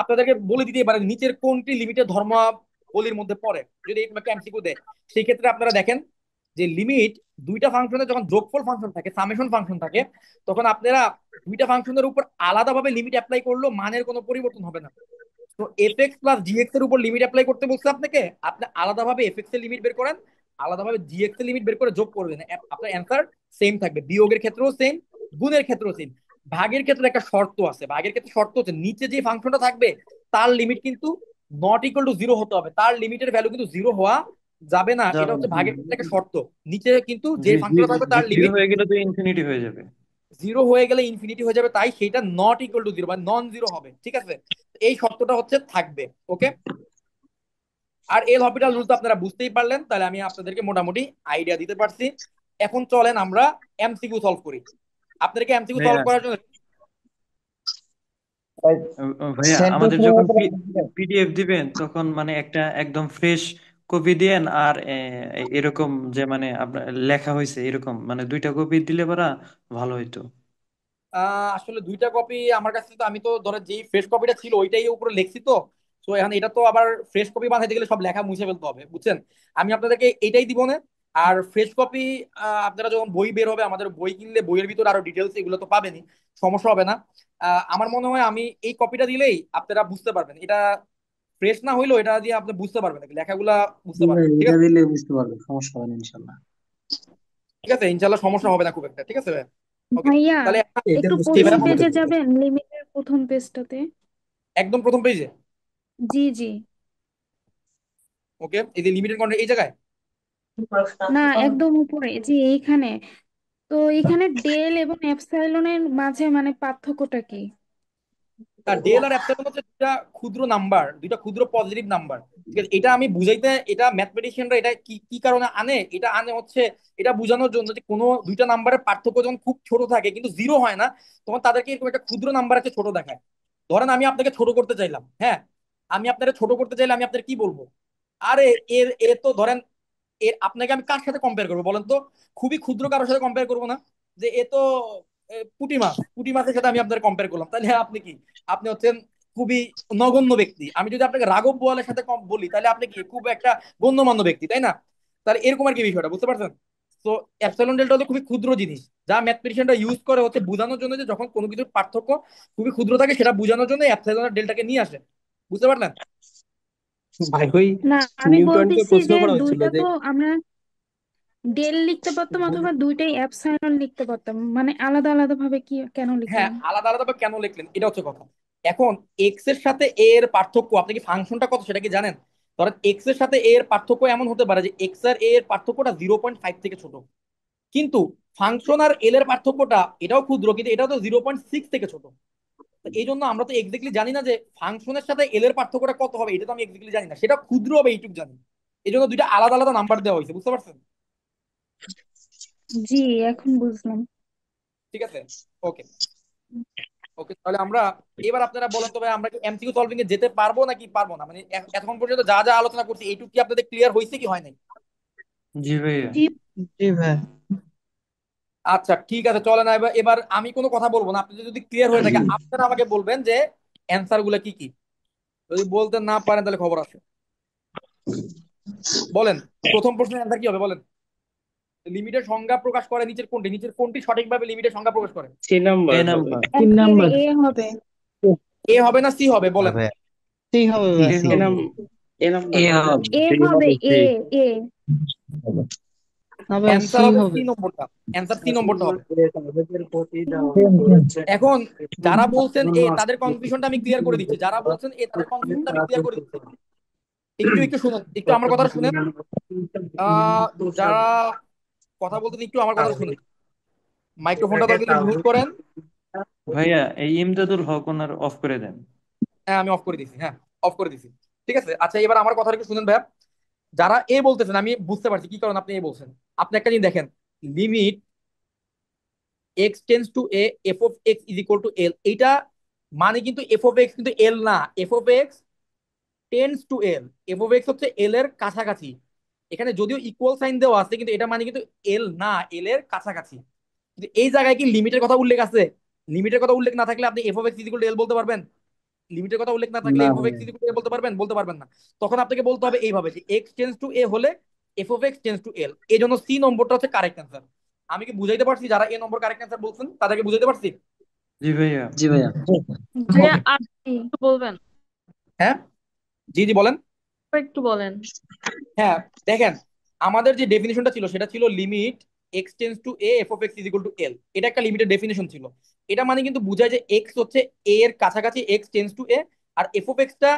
আপনাদেরকে বলে দিতে পারে নিচের কোনটি লিমিটের ধর্মাবলীর মধ্যে পড়ে, যদি এরকম একটা এমসিকিউ দেয়। সেই ক্ষেত্রে আপনারা দেখেন যে লিমিট দুইটা ফাংশনের যখন যোগফল ফাংশন থাকে, সামেশন ফাংশন থাকে, তখন আপনারা দুইটা ফাংশনের উপর আলাদাভাবে লিমিট অ্যাপ্লাই করলেও মানের কোনো পরিবর্তন হবে না। তো এফ এক্স প্লাস জিএক্স এর উপর লিমিট অ্যাপ্লাই করতে বলছে আপনাকে, আপনি আলাদাভাবে এফ এক্স এর লিমিট বের করেন, আলাদাভাবে জিএক্স এর লিমিট বের করে যোগ করবেন, আপনার অ্যান্সার সেম থাকবে। বিয়োগের ক্ষেত্রেও সেম, গুণের ক্ষেত্রেও সেম। ভাগের ক্ষেত্রে একটা শর্ত আছে, ভাগের ক্ষেত্রে শর্ত হচ্ছে নিচে যে ফাংশনটা থাকবে তার লিমিট কিন্তু নট ইকুয়াল টু জিরো হতে হবে, তার লিমিটের ভ্যালু কিন্তু জিরো হওয়া যাবে না। এটা যাবে না। হচ্ছে ভাগের ক্ষেত্রে একটা শর্ত। নিচে কিন্তু যে জি ফাংশনটা থাকবে তার জিরো লিমিট হয়ে গেলে তো ইনফিনিটি হয়ে যাবে। জিরো হয়ে গেলে ইনফিনিটি হয়ে যাবে, তাই সেটা নট ইকুয়াল টু জিরো বা নন জিরো হবে, ঠিক আছে? এই শর্তটা হচ্ছে থাকবে, ওকে? আর এল হপিটাল রুল তো আপনারা বুঝতেই পারলেন, তাহলে আমি আপনাদেরকে মোটামুটি আইডিয়া দিতে পারছি। এখন চলেন আমরা এমসিকিউ সলভ করি। আপনাদেরকে এমসিকিউ সলভ ভাইয়া করার জন্য ভাইয়া সেন্টেন্স আমাদের যখন পিডিএফ দিবেন তখন মানে একটা একদম ফ্রেশ কপি দিয়েন, আর এরকম যে মানে আপনার লেখা হয়েছে এরকম মানে দুইটা কপি দিলে পরা ভালো হইতো। আসলে দুইটা কপি আমার কাছে, তো আমি তো ধরো যেই ফ্রেশ কপিটা ছিল ওইটাই উপরে লিখছি। তো তো এখন এটা তো আবার ফ্রেশ কপি বানাইতে গেলে সব লেখা মুছে ফেলতে হবে, বুঝছেন? আমি আপনাদেরকে এটাই দিব না। আর ফ্রেশ কপি আপনারা যখন বই বের হবে, আমাদের বই কিনলে বইয়ের ভিতরে আরো ডিটেলস এগুলো তো পাবেনই, সমস্যা হবে না। আমার মনে হয় আমি এই কপিটা দিলেই আপনারা বুঝতে পারবেন। এটা ফ্রেশ না হইলেও এটা দিয়ে আপনি বুঝতে পারবেন, লেখাগুলা বুঝতে পারবেন, ঠিক এটা আছে? দিলে বুঝতে পারবো, সমস্যা হবে না ইনশাল্লাহ। ঠিক আছে, ইনশাল্লাহ সমস্যা হবে না খুব একটা, ঠিক আছে ভাই? ওকে, ভাইয়া তাহলে এটা একটু বুঝতে প্রথম পারবো। পেজে যাবেন, লিমিটের প্রথম পেজটাতে। একদম প্রথম পেজে। জি জি। ওকে, এই যে লিমিটেড কন্টেন্ট এই জায়গায়। না, একদম উপরে যে এইখানে। তো এখানে ডেল এবং এপসাইলনের মাঝে মানে পার্থক্যটা কি? আর ডেল আর অ্যাপসিলন হচ্ছে দুটা ক্ষুদ্র নাম্বার, দুটা ক্ষুদ্র পজিটিভ নাম্বার, ঠিক আছে? এটা আমি বুঝাইতে, এটা ম্যাথমেটিশিয়ানরা এটা কি কি কারণে আনে, এটা আনে হচ্ছে এটা বোঝানোর জন্য যে কোনো দুইটা নাম্বারের পার্থক্য যখন খুব ছোট থাকে কিন্তু জিরো হয় না, তখন তাদেরকে এরকম একটা ক্ষুদ্র নাম্বার আছে ছোট দেখায়। ধরেন আমি আপনাকে ছোট করতে চাইলাম, হ্যাঁ, আমি আপনাকে ছোট করতে চাইলে আমি আপনাকে কি বলবো? আরে এর এ তো ধরেন, এর আপনাকে আমি কার সাথে কম্পেয়ার করবো বলেন তো? খুবই ক্ষুদ্র কারোর সাথে কম্পেয়ার করবো না, যে এ তো পুঁটি মাছ, পুঁটি মাছের সাথে আমি আপনার কম্পেয়ার করলাম, তাহলে আপনি কি? আপনি হচ্ছেন খুবই নগণ্য ব্যক্তি। আমি যদি আপনাকে রাঘব বোয়ালের সাথে বলি তাহলে আপনি কি খুব একটা গণ্যমান্য ব্যক্তি, তাই না? তাহলে এরকম আর কি বিষয়টা, বুঝতে পারছেন? তো অ্যাপসাইলন ডেল্টা হলো খুবই ক্ষুদ্র জিনিস, যা ম্যাথমেটিশিয়ানরা ইউজ করে হচ্ছে বোঝানোর জন্য যে যখন কোনো কিছুর পার্থক্য খুবই ক্ষুদ্র থাকে সেটা বোঝানোর জন্য অ্যাপসাইলন ডেল্টাকে নিয়ে আসে, বুঝতে পারলেন? ভাই ওই না, আমি নিউটনকে বলতেছি প্রশ্ন যে করা হচ্ছিল দুইটা যে তো আমরা ডেল লিখতে পারতাম অথবা দুইটাই অ্যাপসাইলন লিখতে পারতাম, মানে আলাদা আলাদা ভাবে কি কেন হ্যাঁ, লিখলাম? আলাদা আলাদা ভাবে কেন লিখলেন এটা হচ্ছে কথা। এখন এক্স এর সাথে এ এর পার্থক্য, আপনি কি ফাংশনটা কত সেটা কি জানেন? ধরেন এক্স এর সাথে এ এর পার্থক্য এমন হতে পারে যে এক্স আর এ এর পার্থক্যটা 0.5 থেকে ছোট, কিন্তু ফাংশন আর এল এর পার্থক্যটা এটাও ক্ষুদ্র, কিন্তু এটাও তো 0.6 থেকে ছোট। তো এই জন্য আমরা তো এক্স্যাক্টলি জানি না যে ফাংশনের সাথে এল এর পার্থক্যটা কত হবে, এটা তো আমি এক্স্যাক্টলি জানি না, সেটা ক্ষুদ্র হবে এইটুকু জানি। এই জন্য দুইটা আলাদা আলাদা নাম্বার দেওয়া হয়েছে, বুঝতে পারছেন? জি, এখন বুঝলাম। ঠিক আছে, ওকে। ওকে, তাহলে আমরা এবার আপনারা বলেন তো ভাই, আমরা কি এমসিকিউ সলভিং এ যেতে পারবো নাকি পারবো না? মানে এতক্ষণ পর্যন্ত যা যা আলোচনা করছি এইটুকু কি আপনাদের ক্লিয়ার হয়েছে কি হয় নাই? জি ভাইয়া। জি জি ভাই। আচ্ছা ঠিক আছে, চলে না, এবার এবার আমি কোনো কথা বলবো না, আপনি যদি ক্লিয়ার হয়ে থাকে আপনারা আমাকে বলবেন যে অ্যান্সার গুলা কি কি। যদি বলতে না পারেন তাহলে খবর আছে। বলেন, প্রথম প্রশ্নের অ্যান্সার কি হবে বলেন? লিমিটের সংজ্ঞা প্রকাশ করে নিচের কোনটি সঠিকভাবে লিমিটের সংজ্ঞা প্রকাশ করে? সি নাম্বার এ হবে। নাম্বার। তিন নাম্বার। এ হবে। এ হবে না সি হবে বলেন? সি হবে ভাই, এ সি। এ হবে। নাম এ নাম্বার এ হবে। হবে। এ হবে। এ এ হবে, অ্যান্সার সি হবে হবে। সি নম্বরটা, অ্যান্সার সি নম্বরটা হবে। Same same. এখন যারা বলছেন এ তাদের কনফিউশনটা আমি ক্লিয়ার করে দিচ্ছি, যারা বলছেন এ তাদের কনফিউশনটা আমি ক্লিয়ার করে দিচ্ছি। একটু একটু শুনুন, একটু আমার কথাটা শুনেন। আহ যারা কথা বলতেন একটু আমার কথাটা শুনেন, মাইক্রোফোনটা দরকার মিউট করেন। ভাইয়া এই ইমদাদুল হক ওনার অফ করে দেন। হ্যাঁ আমি অফ করে দিছি, হ্যাঁ অফ করে দিছি। ঠিক আছে, আচ্ছা এবার আমার কথাটা একটু শুনেন ভাইয়া। যারা এ বলতেছেন আমি বুঝতে পারছি কি কারণ আপনি এ বলছেন। আপনি একটা জিনিস দেখেন, limit x tends to a f of x is equal to l, এইটা মানে কিন্তু এফ অফ এক্স কিন্তু এল না, f of x tends to l, f of x হচ্ছে এল এর কাছাকাছি। এখানে যদিও ইকুয়াল সাইন দেওয়া আছে কিন্তু এটা মানে কিন্তু এল না, এল এর কাছাকাছি। কিন্তু এই জায়গায় কি লিমিটের কথা উল্লেখ আছে? লিমিটের কথা উল্লেখ না থাকলে আপনি f of x is equal to l বলতে পারবেন? লিমিটের কথা উল্লেখ না থাকলে না এফ অফ ভাই। X is equal to a বলতে পারবেন? বলতে পারবেন না। তখন আপনাকে বলতে হবে এইভাবে যে এক্স টেন্স টু এ হলে f of x tends to l, এই জন্য সি নম্বরটা হচ্ছে কারেক্ট অ্যান্সার। আমি কি বুঝাইতে পারছি? যারা এ নম্বর কারেক্ট অ্যান্সার বলছেন তাদেরকে বুঝাইতে পারছি? জি ভাইয়া। জি ভাইয়া। ভাইয়া ওকে, আর একটু বলবেন? হ্যাঁ জি জি বলেন। আর একটু বলেন। হ্যাঁ দেখেন, আমাদের যে ডেফিনিশনটা ছিল সেটা ছিল limit x tends to a f of x is equal to l, এটা একটা লিমিটের ডেফিনিশন ছিল। এটা মানে কিন্তু বোঝায় যে এক্স হচ্ছে এ এর কাছাকাছি, এক্স টেন্স টু এ। আর এফ অফ এক্সটা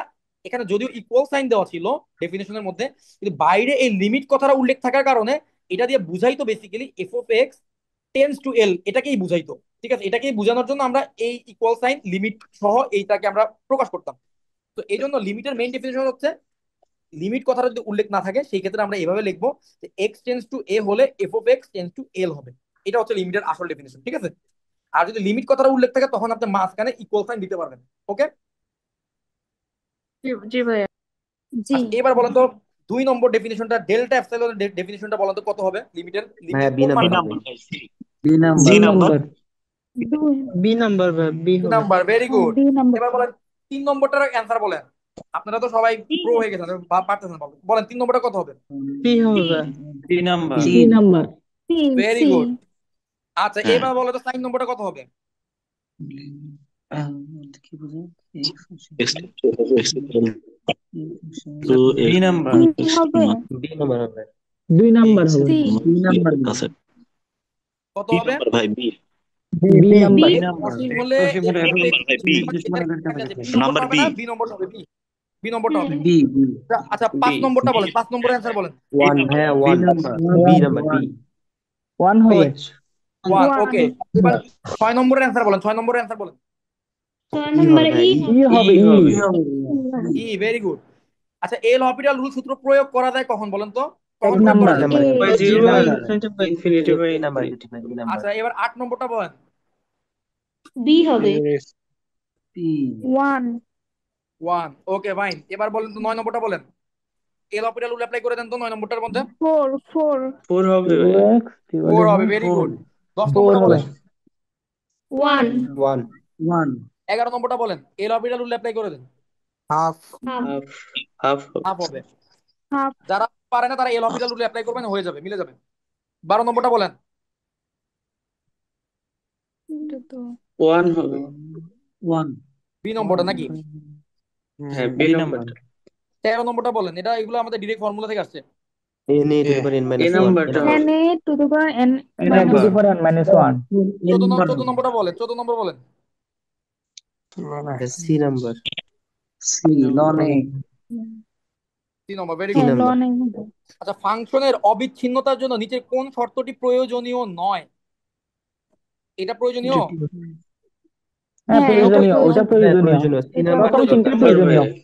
এখানে যদিও ইকুয়াল সাইন দেওয়া ছিল ডেফিনিশনের মধ্যে, কিন্তু বাইরে এই লিমিট কথাটা উল্লেখ থাকার কারণে এটা দিয়ে বুঝাইতো basically f of x tends to l, এটাকেই বুঝাইতো। ঠিক আছে, এটাকেই বোঝানোর জন্য আমরা এই ইকুয়াল সাইন লিমিট সহ এইটাকে আমরা প্রকাশ করতাম। তো এই জন্য লিমিটের মেইন ডেফিনিশন হচ্ছে লিমিট কথাটা যদি উল্লেখ না থাকে সেই ক্ষেত্রে আমরা এভাবে লিখবো যে এক্স টেন্স টু এ হলে f of x tends to l হবে। এটা হচ্ছে লিমিটের আসল ডেফিনিশন, ঠিক আছে? আর যদি লিমিট কথাটা উল্লেখ থাকে তখন আপনি মাঝখানে ইকুয়াল সাইন দিতে পারবেন। ওকে, জি জি ভাইয়া। জি। আচ্ছা এবার বলেন তো 2 নম্বর ডেফিনিশনটা, ডেল্টা এপসাইলন ডেফিনিশনটা বলেন তো কত হবে? লিমিটের লিমিটের বি কোন নাম্বার মানটা? হবে। B number. জি দুই নাম্বার। নাম্বার। দুই। বি নাম্বার ভাই, বি বি হবে। Number, very good. B number. এবার বলেন 3 নম্বরটার অ্যান্সার বলেন। আপনারা তো সবাই প্রো হয়ে গেছেন, পারতেছেন, বলেন 3 নম্বরটা কত হবে? সি হবে ভাই। C number. সি। তিন number. C very C. Good. আচ্ছা এবার বলো তো 4 নম্বরটা কত হবে? কি বুঝে? X to B number. C হবে। বি নাম্বার হবে। দুই নাম্বার হবে। সি। B number. কাছে কত বি হবে? নাম্বার ভাই, B B number. B A number. সসীম হলে সসীম হলে f f of of x x B নির্দেশ মনে করে বি কাছাকাছি। নম্বরটা নাম্বার হবে বি না, বি নম্বরটা হবে, বি বি নম্বরটা হবে। বি। বি। আচ্ছা বি 5 নম্বরটা বলেন, 5 নম্বরের অ্যান্সার বলেন। ওয়ান, হ্যাঁ B one. Number. B number B. One B হবে। One, one. ওকে। এবার 6 নম্বরের অ্যান্সার বলেন, 6 নম্বরের অ্যান্সার বলেন। 6 নম্বরে ভাই ই ই হবে ই। ই হবে। ই, ভেরি গুড। আচ্ছা এল হপিটাল রুল সূত্র প্রয়োগ করা যায় কখন বলেন তো? কখন এক প্রয়োগ করা নাম্বার। যায়? নাম্বার। ভাই A zero zero by infinity by infinity by B number, infinity. B number. আচ্ছা এবার 8 নম্বরটা বলেন। বি হবে। P. One. One, okay fine. এবার বলেন তো 9 নম্বরটা বলেন। এল হপিটাল রুল অ্যাপ্লাই করে দেন তো 9 নম্বরটার মধ্যে। Four four. 4 হবে টু ভাই। এক্স 4 ডিভাইডেড হবে, বাই ভেরি গুড। 10 ফোর নম্বরটা হবে। বলেন। ওয়ান। ওয়ান। ওয়ান। 11 নম্বরটা বলেন। এল হপিটাল রুল অ্যাপ্লাই করে দেন। হাফ। হাফ। হাফ হাফ হবে। হাফ হবে। হাফ। যারা পারে না তারা এল হপিটাল রুল অ্যাপ্লাই করবেন, হয়ে যাবে, মিলে যাবে। 12 নম্বরটা বলেন। এটা তো 1 হবে। ওয়ান। বি নম্বরটা নাকি? হ্যাঁ, বি বি নাম্বার। নাম্বার। 13 নম্বরটা বলেন। এটা এগুলো আমাদের ডিরেক্ট ফর্মুলা থেকে আসছে। n a to the power n A minus 1 নাম্বারটা হবে n a to the power n এই n to minus the number power n minus 1 A number চোদ্দ হবে নম্বরটা বলেন, 14 নম্বর বলেন। এটা c number C ln a 3 নম্বর, very c good. Number ln a হবে। আচ্ছা, ফাংশনের অবিচ্ছিন্নতার জন্য নিচের কোন শর্তটি প্রয়োজনীয় নয়? এটা প্রয়োজনীয়? হ্যাঁ হ্যাঁ এটা প্রয়োজনীয়, ওটা প্রয়োজন, প্রয়োজনীয়। প্রয়োজনীয় c এটা নাম্বার প্রথম তো তিনটা দরকার নেই নাম্বার প্রয়োজনীয়। ভাই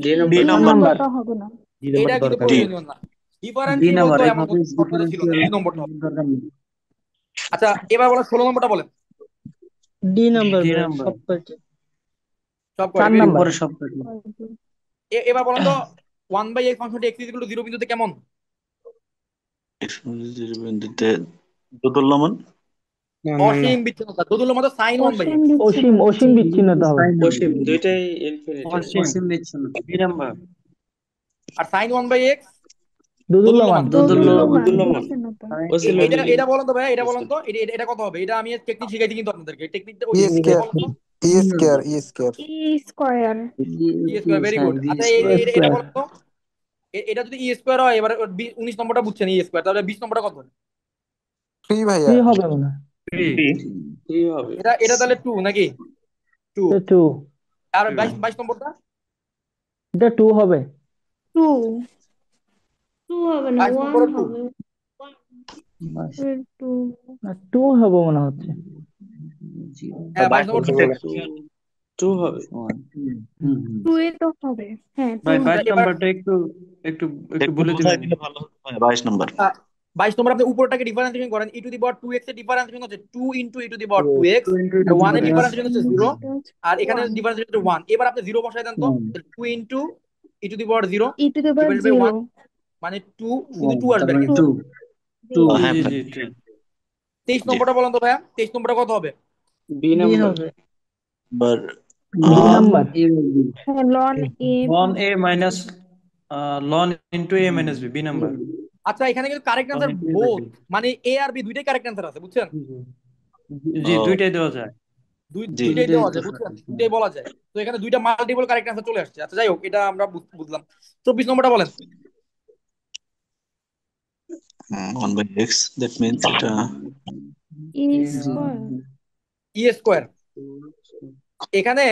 D D number D number নাম্বারটা হবে না। d নাম্বার এটা কিন্তু দরকার ডি নেই প্রয়োজনীয় না। ডি ডিফারেন্সিয়েবল নাম্বার তো এমন এভাবে শর্ত তো ছিল না, ডিফারেন্সিয়াল 2 নম্বরটা হবে। দরকার নেই আচ্ছা, এবার বলেন 16 নম্বরটা বলেন। ডি নাম্বার ডি ভাই নাম্বার সব কয়টি সব কয়টা, 4 ভেরি গুড। নাম্বার। উপরে সব কটি এবার বলেন তো 1/x ফাংশনটি x ইকুয়াল টু 0 বিন্দুতে কেমন? বিন্দুতে দোদুল্যমান। না না না অসীম বিচ্ছিন্নতা। দোদুল্য মতো sin 1/x। অসীম অসীম বিচ্ছিন্নতা, অসীম জি। বিচ্ছিন্নতা হবে। সাইন অসীম দুইটাই ইনফিনিটি অসীম অসীম বিচ্ছিন্ন বি নাম্বার আর sin 1/x দোদুল্যমান। দোদুল্যমান। দোদুল্যমান দোদুল্যমান বিচ্ছিন্নতা। অসিলেটরি এটা বলেন তো ভাই, এটা বলেন তো, এটা কত হবে? এটা আমি টেকনিক শিখাইছি কিন্তু আপনাদেরকে। টেকনিকটা ওই ই এটা স্কয়ার বলেন তো। ই স্কয়ার ই স্কয়ার ই স্কয়ার, ই স্কয়ার, ভেরি হ্যাঁ গুড। বি আচ্ছা, এ স্কয়ার এটা স্কয়ার। বলেন তো, এটা যদি ই স্কয়ার হয়, এবার 19 নম্বরটা বুঝছেন ই স্কয়ার, তাহলে 20 নম্বরটা কত? 3 ভাইয়া। 3 হবে মনে হয়। থ্রি কি হবে এটা তাহলে 2 নাকি? 2। এটা 2। আর টু 22 নম্বরটা? এটা 2 হবে। 2, 2 হবে না 22 1 নম্বরও 2। হবে 2, না 2 হবে মনে হচ্ছে। হ্যাঁ, 22 নম্বর 2 হবে। 2 হবে 2 এ তো হবে, হ্যাঁ 2 ভাই হবে। 22 এবার নাম্বারটা একটু একটু একটু একটু বলে বোঝাই দিবেন। দিলে ভালো হতো ভাই, 22 নম্বর। 22 নম্বর আপনি উপরটাকে ডিফারেন্সিয়েশন করেন, e to the power 2x এর ডিফারেন্সিয়েশন হচ্ছে 2 into e to the power 2x, আর 1 এর ডিফারেন্সিয়েশন হচ্ছে 0, আর এখানে 1 ডিফারেন্সিয়েশন হচ্ছে 1। এবার আপনি 0 বসায় দেন তো, 2 into e to the power 0 e to the power divided by 1, 0, মানে 2, শুধু 2 আসবে আর কি। 2, হ্যাঁ জি ভাই, জি টু 23 জি। নম্বরটা বলেন তো ভাইয়া, 23 নম্বরটা কত হবে? বি বি নাম্বার হবে। এবার বি নাম্বার। হ্যাঁ ln a ln a minus ln into a minus B B number আচ্ছা, এখানে কিন্তু correct ln answer into a by both, B মানে এ আর বি দুইটাই কারেক্ট অ্যান্সার আছে, বুঝছেন? জি ও, দুইটাই দেওয়া যায়। জি দুইটাই দেওয়া যায়, বুঝছেন? দুইটাই বলা যায়। তো এখানে দুইটা মাল্টিপল কারেক্ট অ্যান্সার চলে আসছে। আচ্ছা, যাই হোক, এটা আমরা বুঝলাম। 24 নম্বরটা বলেন। 1/x, দ্যাট মিন্স এটা e স্কয়ার, ই স্কোয়ার। এখানে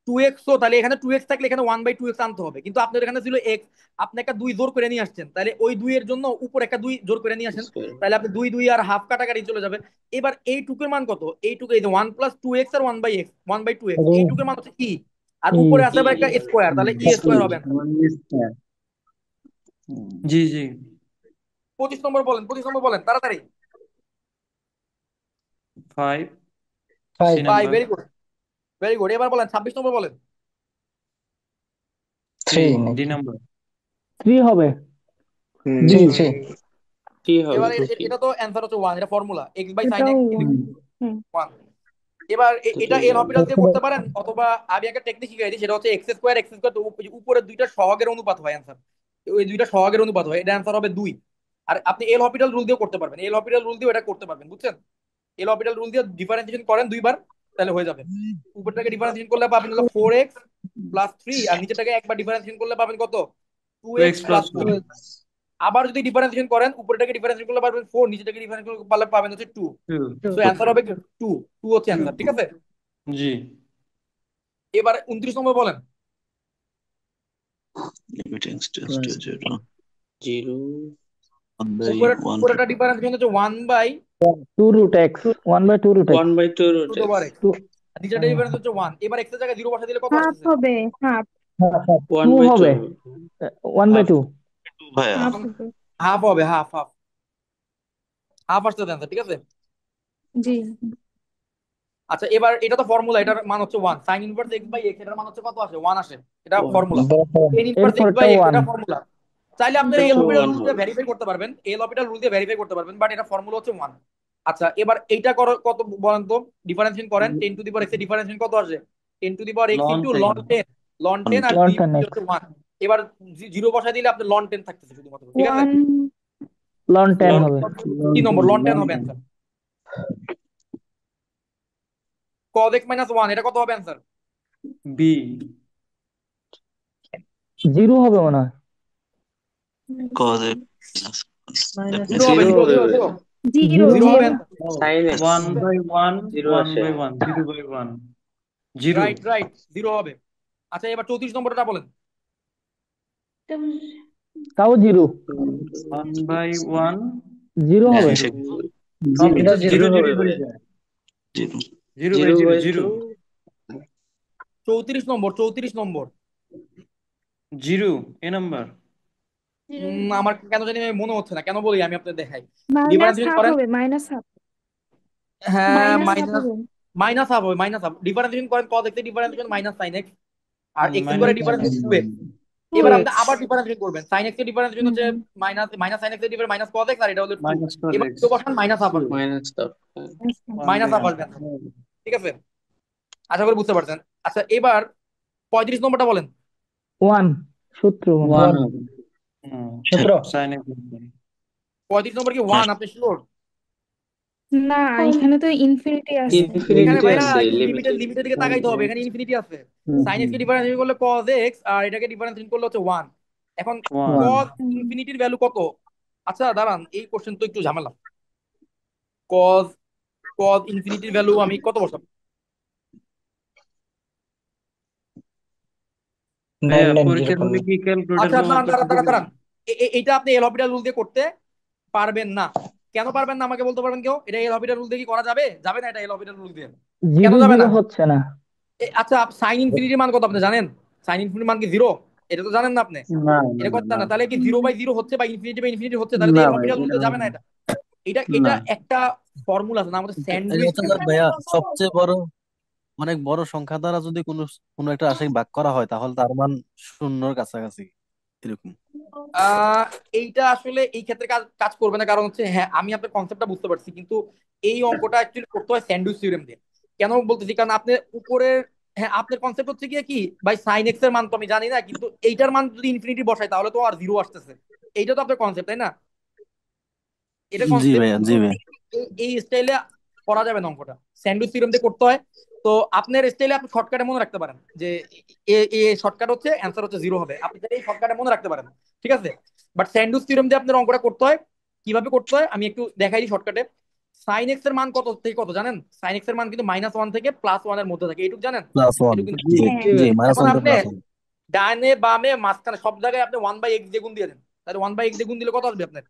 2x, তাহলে এখানে 2x থাকলে এখানে 1/2x আনতে হবে, কিন্তু আপনার এখানে ছিল x, আপনি একটা 2 জোর করে নিয়ে আসছেন, তাহলে ওই 2 এর জন্য উপর একটা 2 জোর করে নিয়ে আসেন, স্কয়ার তাহলে আপনি 2 2 আর হাফ কাটাকাটি চলে যাবে। এবার এই টুকুর মান কত? এইটুকু, এই যে 1 + 2x আর 1/x, 1/2x, এই টুকুর মান হচ্ছে e, আর ই উপরে আছে ই আবার একটা স্কোয়ার, তাহলে ই স্কোয়ার হবে answer। জি জি 25 নম্বর বলেন, 25 নম্বর বলেন তাড়াতাড়ি। 5 সি 5। ভাই, number very good, very good. এবার বলেন 26 নম্বর বলেন। 3 3 ডি নাকি? নাম্বার 3 হবে। জি 3 কি হবে এবার তো কি এটা তো অ্যান্সার হচ্ছে 1, এটা ফর্মুলা x বাই sin এটাও x 1। 1। এবার এটা এল হপিটাল দিয়ে করতে তারপরে পারেন, অথবা আমি একটা টেকনিক শিখাই দিই, সেটা হচ্ছে x² উপরের দুইটা সহগের অনুপাত হয় অ্যান্সার, ওই দুইটা সহগের অনুপাত হয়, এটা অ্যান্সার হবে 2। আর আপনি এল হপিটাল রুল দিয়েও করতে পারবেন, এল হপিটাল রুল দিয়েও এটা করতে পারবেন, বুঝছেন? এল হপিটাল রুল দিয়ে ডিফারেন্সিয়েশন করেন দুইবার, তাহলে হয়ে যাবে। উপরটাকে ডিফারেন্সিয়েশন করলে পাবেন হলো 4x + 3, আর নিচেরটাকে একবার ডিফারেন্সিয়েশন করলে পাবেন কত? 2x 2x + plus 4। 4 আবার যদি ডিফারেন্সিয়েশন করেন, উপরটাকে ডিফারেন্সিয়েশন করলে পাবেন 4, নিচেটাকে ডিফারেন্সিয়েশন করলে পাবেন হচ্ছে 2। 2 সো অ্যান্সার হবে 2, 2 হচ্ছে অ্যান্সার, ঠিক আছে? জি এবার 29 নম্বর বলেন। limiting tends to 0 জিরো 1/1 উপরেটা ডিফারেন্সিয়েশন হচ্ছে 2 root x, 1/2 root x। 1/2 1/2 root x x, 2 নিচেটা ডিফারেন্স হচ্ছে 1। এবার x এর জায়গায় 0 বসা দিলে কত হাফ আসছে? হবে, হাফ, 2 1/2 হবে। হবে 1/2। ভাইয়া। হাফ হবে, হাফ হবে, হাফ হাফ হাফ আসছে অ্যান্সার, ঠিক আছে? জি। আচ্ছা, এবার এটা তো ফর্মুলা, এটার মান হচ্ছে 1। sin ইনভার্স x বাই x, এটার মান হচ্ছে কত আসে? 1 আসে, এটা 1 ফর্মুলা। tan ইনভার্স x এরপরটা বাই x, 1। এটা ফর্মুলা। চাইলে আপনারা এল এটাও হপিটাল 1 রুল দিয়ে হবে ভেরিফাই করতে পারবেন, এল হপিটাল রুল দিয়ে ভেরিফাই করতে পারবেন, বাট এটা ফর্মুলা হচ্ছে 1। আচ্ছা, এবার এইটা করো কত বলেন তো, ডিফারেন্সিয়েশন করেন, 10 টু দি পাওয়ার x এর ডিফারেন্সিয়েশন কত আসে? 10 to the power x ln into 10 ln 10, ln 10 আর লন 2 10x। হচ্ছে 1। এবার 0 বসায় দিলে আপনার ln 10 থাকতেছে শুধুমাত্র, ঠিক আছে? 1, লন 10 লন হবে। 3 নম্বর ln 10 হবে অ্যান্সার। cos x - 1, এটা কত হবে অ্যান্সার? বি 0 হবে মনে হয়। cos x That zero means হবে, জিরো জিরো হবে জিরো ভাই। জিরো জিরো জিরো হবে zero answer। Sine x one by one, zero one আসে by one, zero by one, zero. Right right, zero হবে। আচ্ছা এবার 34 নম্বরটা বলেন। তাও zero. One by one, zero না হবে। জিরো। সব জিরো কিছু জিরো জিরো জিরো হবে হয়ে ভাই যায়। zero. Zero by zero zero, by zero. 34 নম্বর, 34 নম্বর। Zero A number. আমার কেন জানি মনে হচ্ছে না, কেন বলি আমি আপনাদের দেখাই। মাইনাস ডিফারেন্সিয়েশন হাফ করেন। হবে, মাইনাস হাফ, হ্যাঁ মাইনাস হাফ মাইনাস, হবে। মাইনাস হাফ হবে, মাইনাস হাফ। ডিফারেন্সিয়েশন করেন cos x এর ডিফারেন্সিয়েশন মাইনাস sin x, আর x এর মাইনাস পরে sine differentiation x. 2x। Two এবার আপনি এক্স আবার ডিফারেন্সিয়েশন করবেন, sin x এর ডিফারেন্সিয়েশন হচ্ছে মাইনাস, মাইনাস sin x এর ডিফারেন্স মাইনাস cos x, আর এটা হলো 2। মাইনাস কজ এবার এক্স, 2 বসান, মাইনাস হাফ আসবে, মাইনাস তো one minus by half half. আসবে answer। ঠিক আছে, আশা করি বুঝতে পারছেন। আচ্ছা এবার 35 নম্বরটা বলেন। ওয়ান, সূত্র ওয়ান ওয়ান। হবে সূত্র সাইন এক্স। 35 নম্বর কি 1? আপনি শিওর? না, এখানে তো ইনফিনিটি আছে। এখানে ইনফিনিটি ভাইয়া আছে লিমিটের লিমিটে লিমিটের দিকে তাকাইতে হবে, এখানে ইনফিনিটি আছে। sin x কে ডিফারেন্সিয়েট করলে cos x, আর এটাকে ডিফারেন্সিয়েট করলে হচ্ছে 1। এখন ওয়ান। cos ইনফিনিটির ভ্যালু কত? আচ্ছা দাঁড়ান, এই কোশ্চেন তো একটু ঝামেলা। cos cos ইনফিনিটির ভ্যালু আমি কত বসাবো? ভাইয়া পরীক্ষার হলে কি ক্যালকুলেটর আচ্ছা ব্যবহার দাঁড়ান করতে দাঁড়ান দাঁড়ান দিবেন? দাঁড়ান, এইটা আপনি এল হপিটাল রুল দিয়ে করতে পারবেন না। কেন পারবেন না আমাকে বলতে পারবেন কেউ? এটা এল হপিটাল রুল দিয়ে কি করা যাবে? যাবে না, এটা এল হপিটাল রুল দিয়ে কেন জিরো যাবে জিরো না? হচ্ছে না। আচ্ছা সাইন ইনফিনিটির মান কত আপনি জানেন? সাইন ইনফিনিটির মান কি 0? এটা তো জানেন না আপনি। না না এটা না কথা না না, তাহলে কি 0/0 হচ্ছে বা ইনফিনিটি হচ্ছে, তাহলে তো না এল ভাই, হপিটাল রুল এটা দিয়ে যাবে না। এটা এটা না। এটা একটা ফর্মুলা আছে, নাম হচ্ছে স্যান্ডউইচ হচ্ছে থিওরেম। ভাইয়া সবচেয়ে বড় অনেক বড় সংখ্যা দ্বারা যদি কোনো কোনো একটা রাশি ভাগ করা হয় তাহলে তার মান শূন্যর কাছাকাছি এরকম। আহ এইটা আসলে এই ক্ষেত্রে কাজ কাজ করবে না, কারণ হচ্ছে হ্যাঁ আমি আপনার কনসেপ্টটা বুঝতে পারছি, কিন্তু এই অঙ্কটা অ্যাকচুয়ালি করতে হয় স্যান্ডউইচ থিওরেম দিয়ে। কেন বলতেছি, কারণ আপনি উপরের, হ্যাঁ আপনার কনসেপ্ট হচ্ছে গিয়ে কি ভাই, সাইন এক্স এর মান তো আমি জানি না, কিন্তু এইটার মান যদি ইনফিনিটি বসাই তাহলে তো আর 0 আসতেছে। এইটা তো আপনার কনসেপ্ট, তাই না? এটা জি কনসেপ্ট, ভাইয়া, জি কিন্তু ভাই। এই স্টাইলে করা যাবে না অঙ্কটা, স্যান্ডউইচ থিওরেম দিয়ে করতে হয়। তো আপনার স্টাইলে আপনি শর্টকাটে মনে রাখতে পারেন যে এ এ শর্টকাট হচ্ছে অ্যান্সার হচ্ছে 0 হবে, আপনি এই শর্টকাটে মনে রাখতে পারেন। ঠিক আছে, বাট স্যান্ডউইচ থিওরেম দিয়ে আপনার অঙ্কটা করতে হয়। কিভাবে করতে হয় আমি একটু দেখাই দিই শর্টকাটে। সাইন এক্স এর মান কত থেকে কত জানেন? সাইন এক্স এর মান কিন্তু -1 থেকে +1 এর মধ্যে থাকে, এইটুকু জানেন? Plus one. এটুকু কিন্তু জি হ্যাঁ জি, মাইনাস এখন ওয়ান থেকে আপনি প্লাস ওয়ান। ডানে বামে মাঝখানে সব জায়গায় আপনি 1/x দিয়ে গুণ দিয়ে দেন, তাহলে 1/x দিয়ে গুণ দিলে কত আসবে আপনার?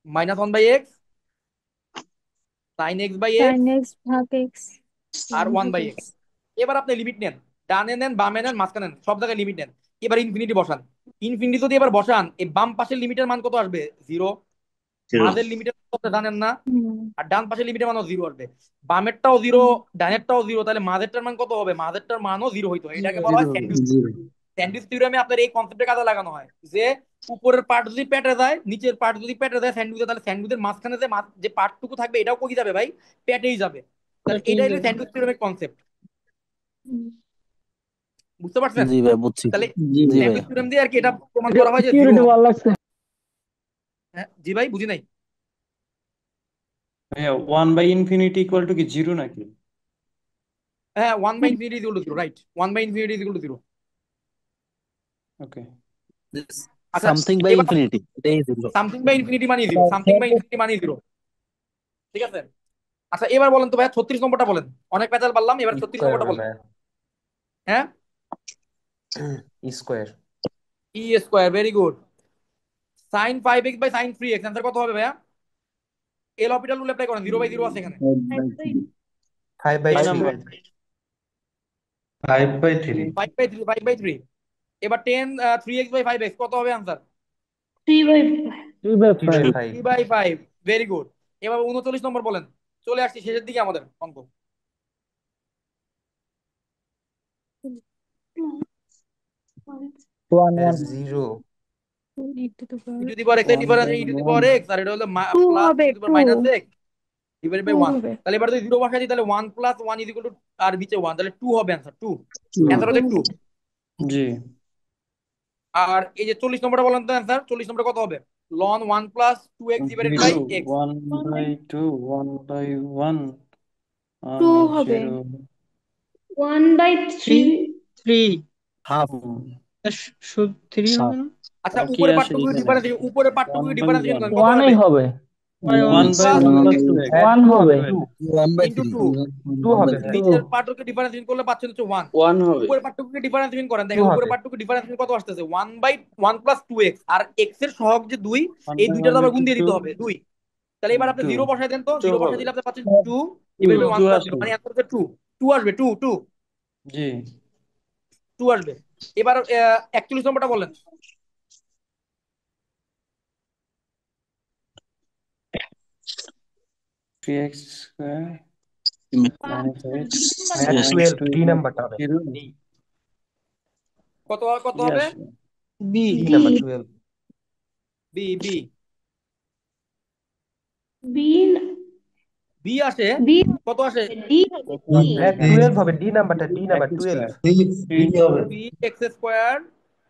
-1/x, sin x/x, sine x ভাগ এক্স আর ওয়ান ভাগ 1/x। এক্স। এবার আপনি লিমিট নেন, ডানে নেন বামে নেন মাঝখানে নেন, সব জায়গায় লিমিট নেন। এবার ইনফিনিটি বসান। ইনফিনিটি যদি এবার বসান, এই বাম পাশের লিমিটের মান কত আসবে? 0। 0. মাঝের লিমিটের কত জানেন না, আর ডান পাশের লিমিটের মানও 0 আসবে। বামেরটাও 0, ডানেরটাও 0, তাহলে মাঝেরটার মান কত হবে? মাঝেরটার মানও 0 হইতো। এটাকে বলা জিরো হয় হবে। স্যান্ডউইচ। জিরো স্যান্ডউইচ থিওরেমে আপনার এই কনসেপ্টে কাজে লাগানো হয় যে উপরের পার্ট যদি পেটে যায়, নিচের পার্ট যদি পেটে যায় স্যান্ডউইচে, তাহলে স্যান্ডউইচের মাঝখানে যে যে পার্টটুকু থাকবে এটাও কই যাবে ভাই? পেটেই যাবে। তাহলে এটাই হলো স্যান্ডউইচ থিওরেমের কনসেপ্ট। বুঝতে পারছেন? জি ভাই, বুঝছি। তাহলে জি জি স্যান্ডউইচ ভাইয়া। থিওরেম দিয়ে আর কি এটা প্রমাণ করা হয় যে 0 সিকিউরিটি হবে। ভালো লাগছে। হ্যাঁ জি ভাই, বুঝি নাই। ভাইয়া one by infinity equal to কি জিরো নাকি? হ্যাঁ 1/infinity is equal to 0, right, 1/infinity is equal to 0। Okay. আচ্ছা সামথিং বাই এবার ইনফিনিটি এটাই জিরো। সামথিং বাই ইনফিনিটি মানে 0, সামথিং বাই ইনফিনিটি মানে 0। ঠিক আছে, আচ্ছা এবার বলেন তো ভাই 36 নম্বরটা বলেন। অনেক পেঁচাল পারলাম, এবার 36 স্কোয়ার নম্বরটা হবে বলেন। ভাইয়া, হ্যাঁ square. E square, very good. sin 5x by sin 3x answer কত হবে ভাইয়া? এল হপিটাল রুল অ্যাপ্লাই করেন, 0/0 আছে এখানে। 5/3। 5/3। 5/3। 5/3, 5/3। এবার 10 3x বাই 5x কত হবে অ্যান্সার? 3/5। 3/5। 3/5, very good. এবার 39 নম্বর বলেন। চলে আসছি শেষের দিকে আমাদের অঙ্ক। ওয়ান ভাইয়া one. 0। E to the power x এর difference e to the power x, আর এটা হলো টু প্লাস ই হবে, to the power two minus x divided two by 1। হবে। তাহলে এবার যদি 0 বসাই দিই, তাহলে 1 + 1 ইজ ইকুয়াল টু, আর নিচে 1, তাহলে 2 হবে অ্যান্সার। 2 অ্যান্সার হচ্ছে 2। জি। আর এই যে 40 নম্বরটা বলেন তো অ্যান্সার, 40 নম্বর কত হবে? ln 1 + 2x divided by zero. x। 1/2, 1/1, two 1 হবে। 0। 1/3 থ্রি হাফ। শুধু থ্রি হবে না? আচ্ছা আর কি উপরের আসে পার্টটুকু এখানে? ডিফারেন্স উপরের ওয়ান পার্টটুকু বাই ডিফারেন্স ওয়ান, কত ওয়ানই হবে? হবে। One by plus one two plus x two x, one two হবে। হবে, ইন্টু টু। টু হবে ভাইয়া, টু নিচের পার্টটুকু ডিফারেন্স করলে পাচ্ছেন হচ্ছে ওয়ান। ওয়ান হবে। উপরের পার্টটুকু ডিফারেন্স করেন, টু দেখেন উপরের হবে। পার্টটুকু ডিফারেন্স কত আসতেছে, 1/1 প্লাস 2x, আর x এর সহগ যে 2, ওয়ান এই বাই দুইটার ওয়ান তো আবার গুণ ইন্টু দিয়ে টু, দিতে হবে 2। তাহলে এবার আপনি টু জিরো বসাই দেন, তো টু জিরো বসাই হবে। দিলে আপনি পাচ্ছেন 2 to divide by 1 to plus 0, আসে। মানে অ্যান্সার হচ্ছে 2। 2 আসবে, 2 2 জি 2 আসবে। এবার 41 নম্বরটা বলেন। Three x square limit minus eight ভাইয়া test মাইনাস 12 টু ডি নাম্বারটা হবে। জিরো। কত কত কি হবে? আসে? D D number 12। B B B B আসে। বি কত আসে? ডি হবে কত ডি। আসে ভাইয়া এটা? 12 হবে, ডি নাম্বারটা, D number x 12। Square three D into হবে। 3x স্কোয়ার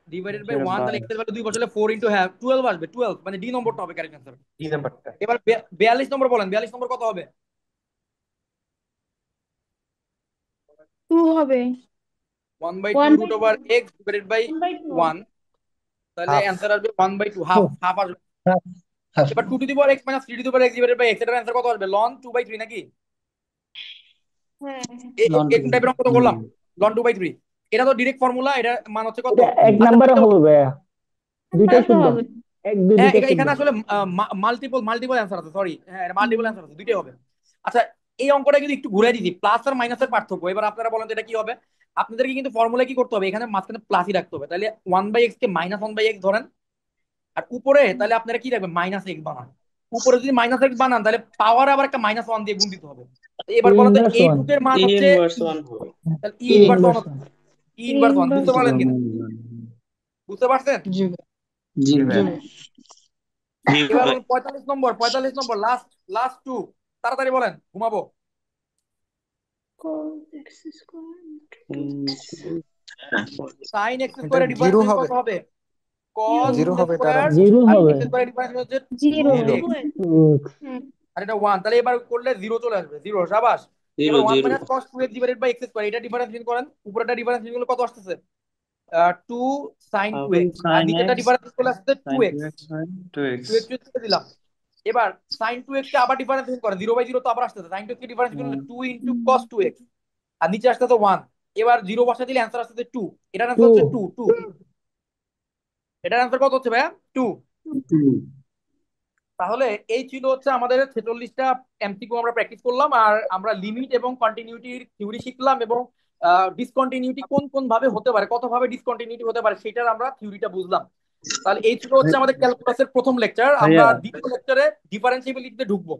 ডিভাইডেড বাই 1, তাহলে বার x এর ভ্যালু 2 বসালে 4 ইনটু হাফ 12 আসবে। 12 মানে ডি নম্বরটা হবে কারেক্ট অ্যান্সার। ডি নাম্বারটা এবার 42 নম্বর বলেন, 42 নম্বর কত হবে? 2 হবে। 1/2 one by root over x divided by one by two. 1, তাহলে হাফ অ্যান্সার আসবে 1/2, হাফ হাফ আসবে। হাফ। এবার 2 to the power x minus 3 to the power x divided by x, এটার অ্যান্সার কত আসবে? ln 2/3 নাকি? হ্যাঁ লন টু। এরকম টাইপের অঙ্ক তো করলাম। ln 2/3 এটা তো ডিরেক্ট ফর্মুলা, এটা মান হচ্ছে কত? এটা এক আচ্ছা নাম্বারে হবে ভাইয়া, দুইটাই তা তো শুদ্ধ। হবে। এক দুই হ্যাঁ, দুইটা শুদ্ধ। এখানে আসলে মাল্টিপল মাল্টিপল অ্যান্সার আছে, সরি, হ্যাঁ মাল্টিপল অ্যান্সার আছে, দুইটাই হবে। আচ্ছা এই অঙ্কটা কিন্তু একটু ঘুরে দিচ্ছি, প্লাস আর মাইনাসের পার্থক্য। এবার আপনারা বলেন তো এটা কি হবে? আপনাদেরকে কিন্তু ফর্মুলা কি করতে হবে, এখানে মাঝখানে প্লাসই রাখতে হবে। তাহলে 1/x কে -1/x ধরেন, আর উপরে তাহলে আপনারা কি রাখবেন, -x বানান। উপরে যদি -x বানান তাহলে পাওয়ার আবার একটা -1 দিয়ে গুণ দিতে হবে। তো এবার বলেন তো ইনভার্স ওয়ান। এইটুকের মান ই হচ্ছে ইনভার্স ই, ওয়ান হবে। তাহলে ই ইনভার্স 1 ইনভার্স হচ্ছে, ওয়ান। ই ইনভার্স 1 বুঝতে ইনভার্স পারলেন কিনা? বুঝতে পারছেন? জি জি জি ভাইয়া। ভাই। জি এবার ভাই বলেন 45 নম্বর, 45 নম্বর লাস্ট লাস্ট টু, তাড়াতাড়ি বলেন ঘুমাবো। cos x স্কয়ার হ্যাঁ sin x এটা স্কয়ারের জিরো ডিফারেন্স হবে, কত হবে? জিরো cos জিরো x হবে এটার স্কয়ার আনসার। জিরো আর হবে। x স্কয়ারের ডিফারেন্স হচ্ছে জিরো 2x, জিরো। আর এটা 1, তাহলে এবার করলে 0 চলে আসবে, 0 শাবাশ। জিরো এবার 1 zero. Minus cos 2x divided by x square, এটা ডিফারেন্স বের করেন। উপরেটা ডিফারেন্স বের করলে কত আসতেছে? 2 sin হাফ 2x, আর সাইন নিচেরটা এক্স ডিফারেন্স চলে আসছে sine 2x। Two x by two x. 2x কে দিলাম। এবার sin 2x কে আবার ডিফারেন্স বের করেন, 0/0 তো আবার আসতেছে, sin 2x কে ডিফারেন্স করলে 2 ইনটু cos 2x, আর নিচে আসতেছে 1। এবার 0 বসা দিলে অ্যান্সার আসতেছে 2, এটার টু। অ্যান্সার হচ্ছে 2 2। এটার অ্যান্সার কত হচ্ছে ভাইয়া? 2। তাহলে এই ছিল হচ্ছে আমাদের 46টা এমসিকিউ আমরা প্র্যাকটিস করলাম, আর আমরা লিমিট এবং কন্টিনিউটির থিওরি শিখলাম, এবং ডিসকন্টিনিউটি কোন কোন ভাবে হতে পারে, কত ভাবে ডিসকন্টিনিউটি হতে পারে সেটার আমরা থিওরিটা বুঝলাম। তাহলে এই ছিল হচ্ছে আমাদের ক্যালকুলাসের প্রথম লেকচার। আমরা ভাইয়া দ্বিতীয় লেকচারে ডিফারেন্সিবিলিটিতে ঢুকবো।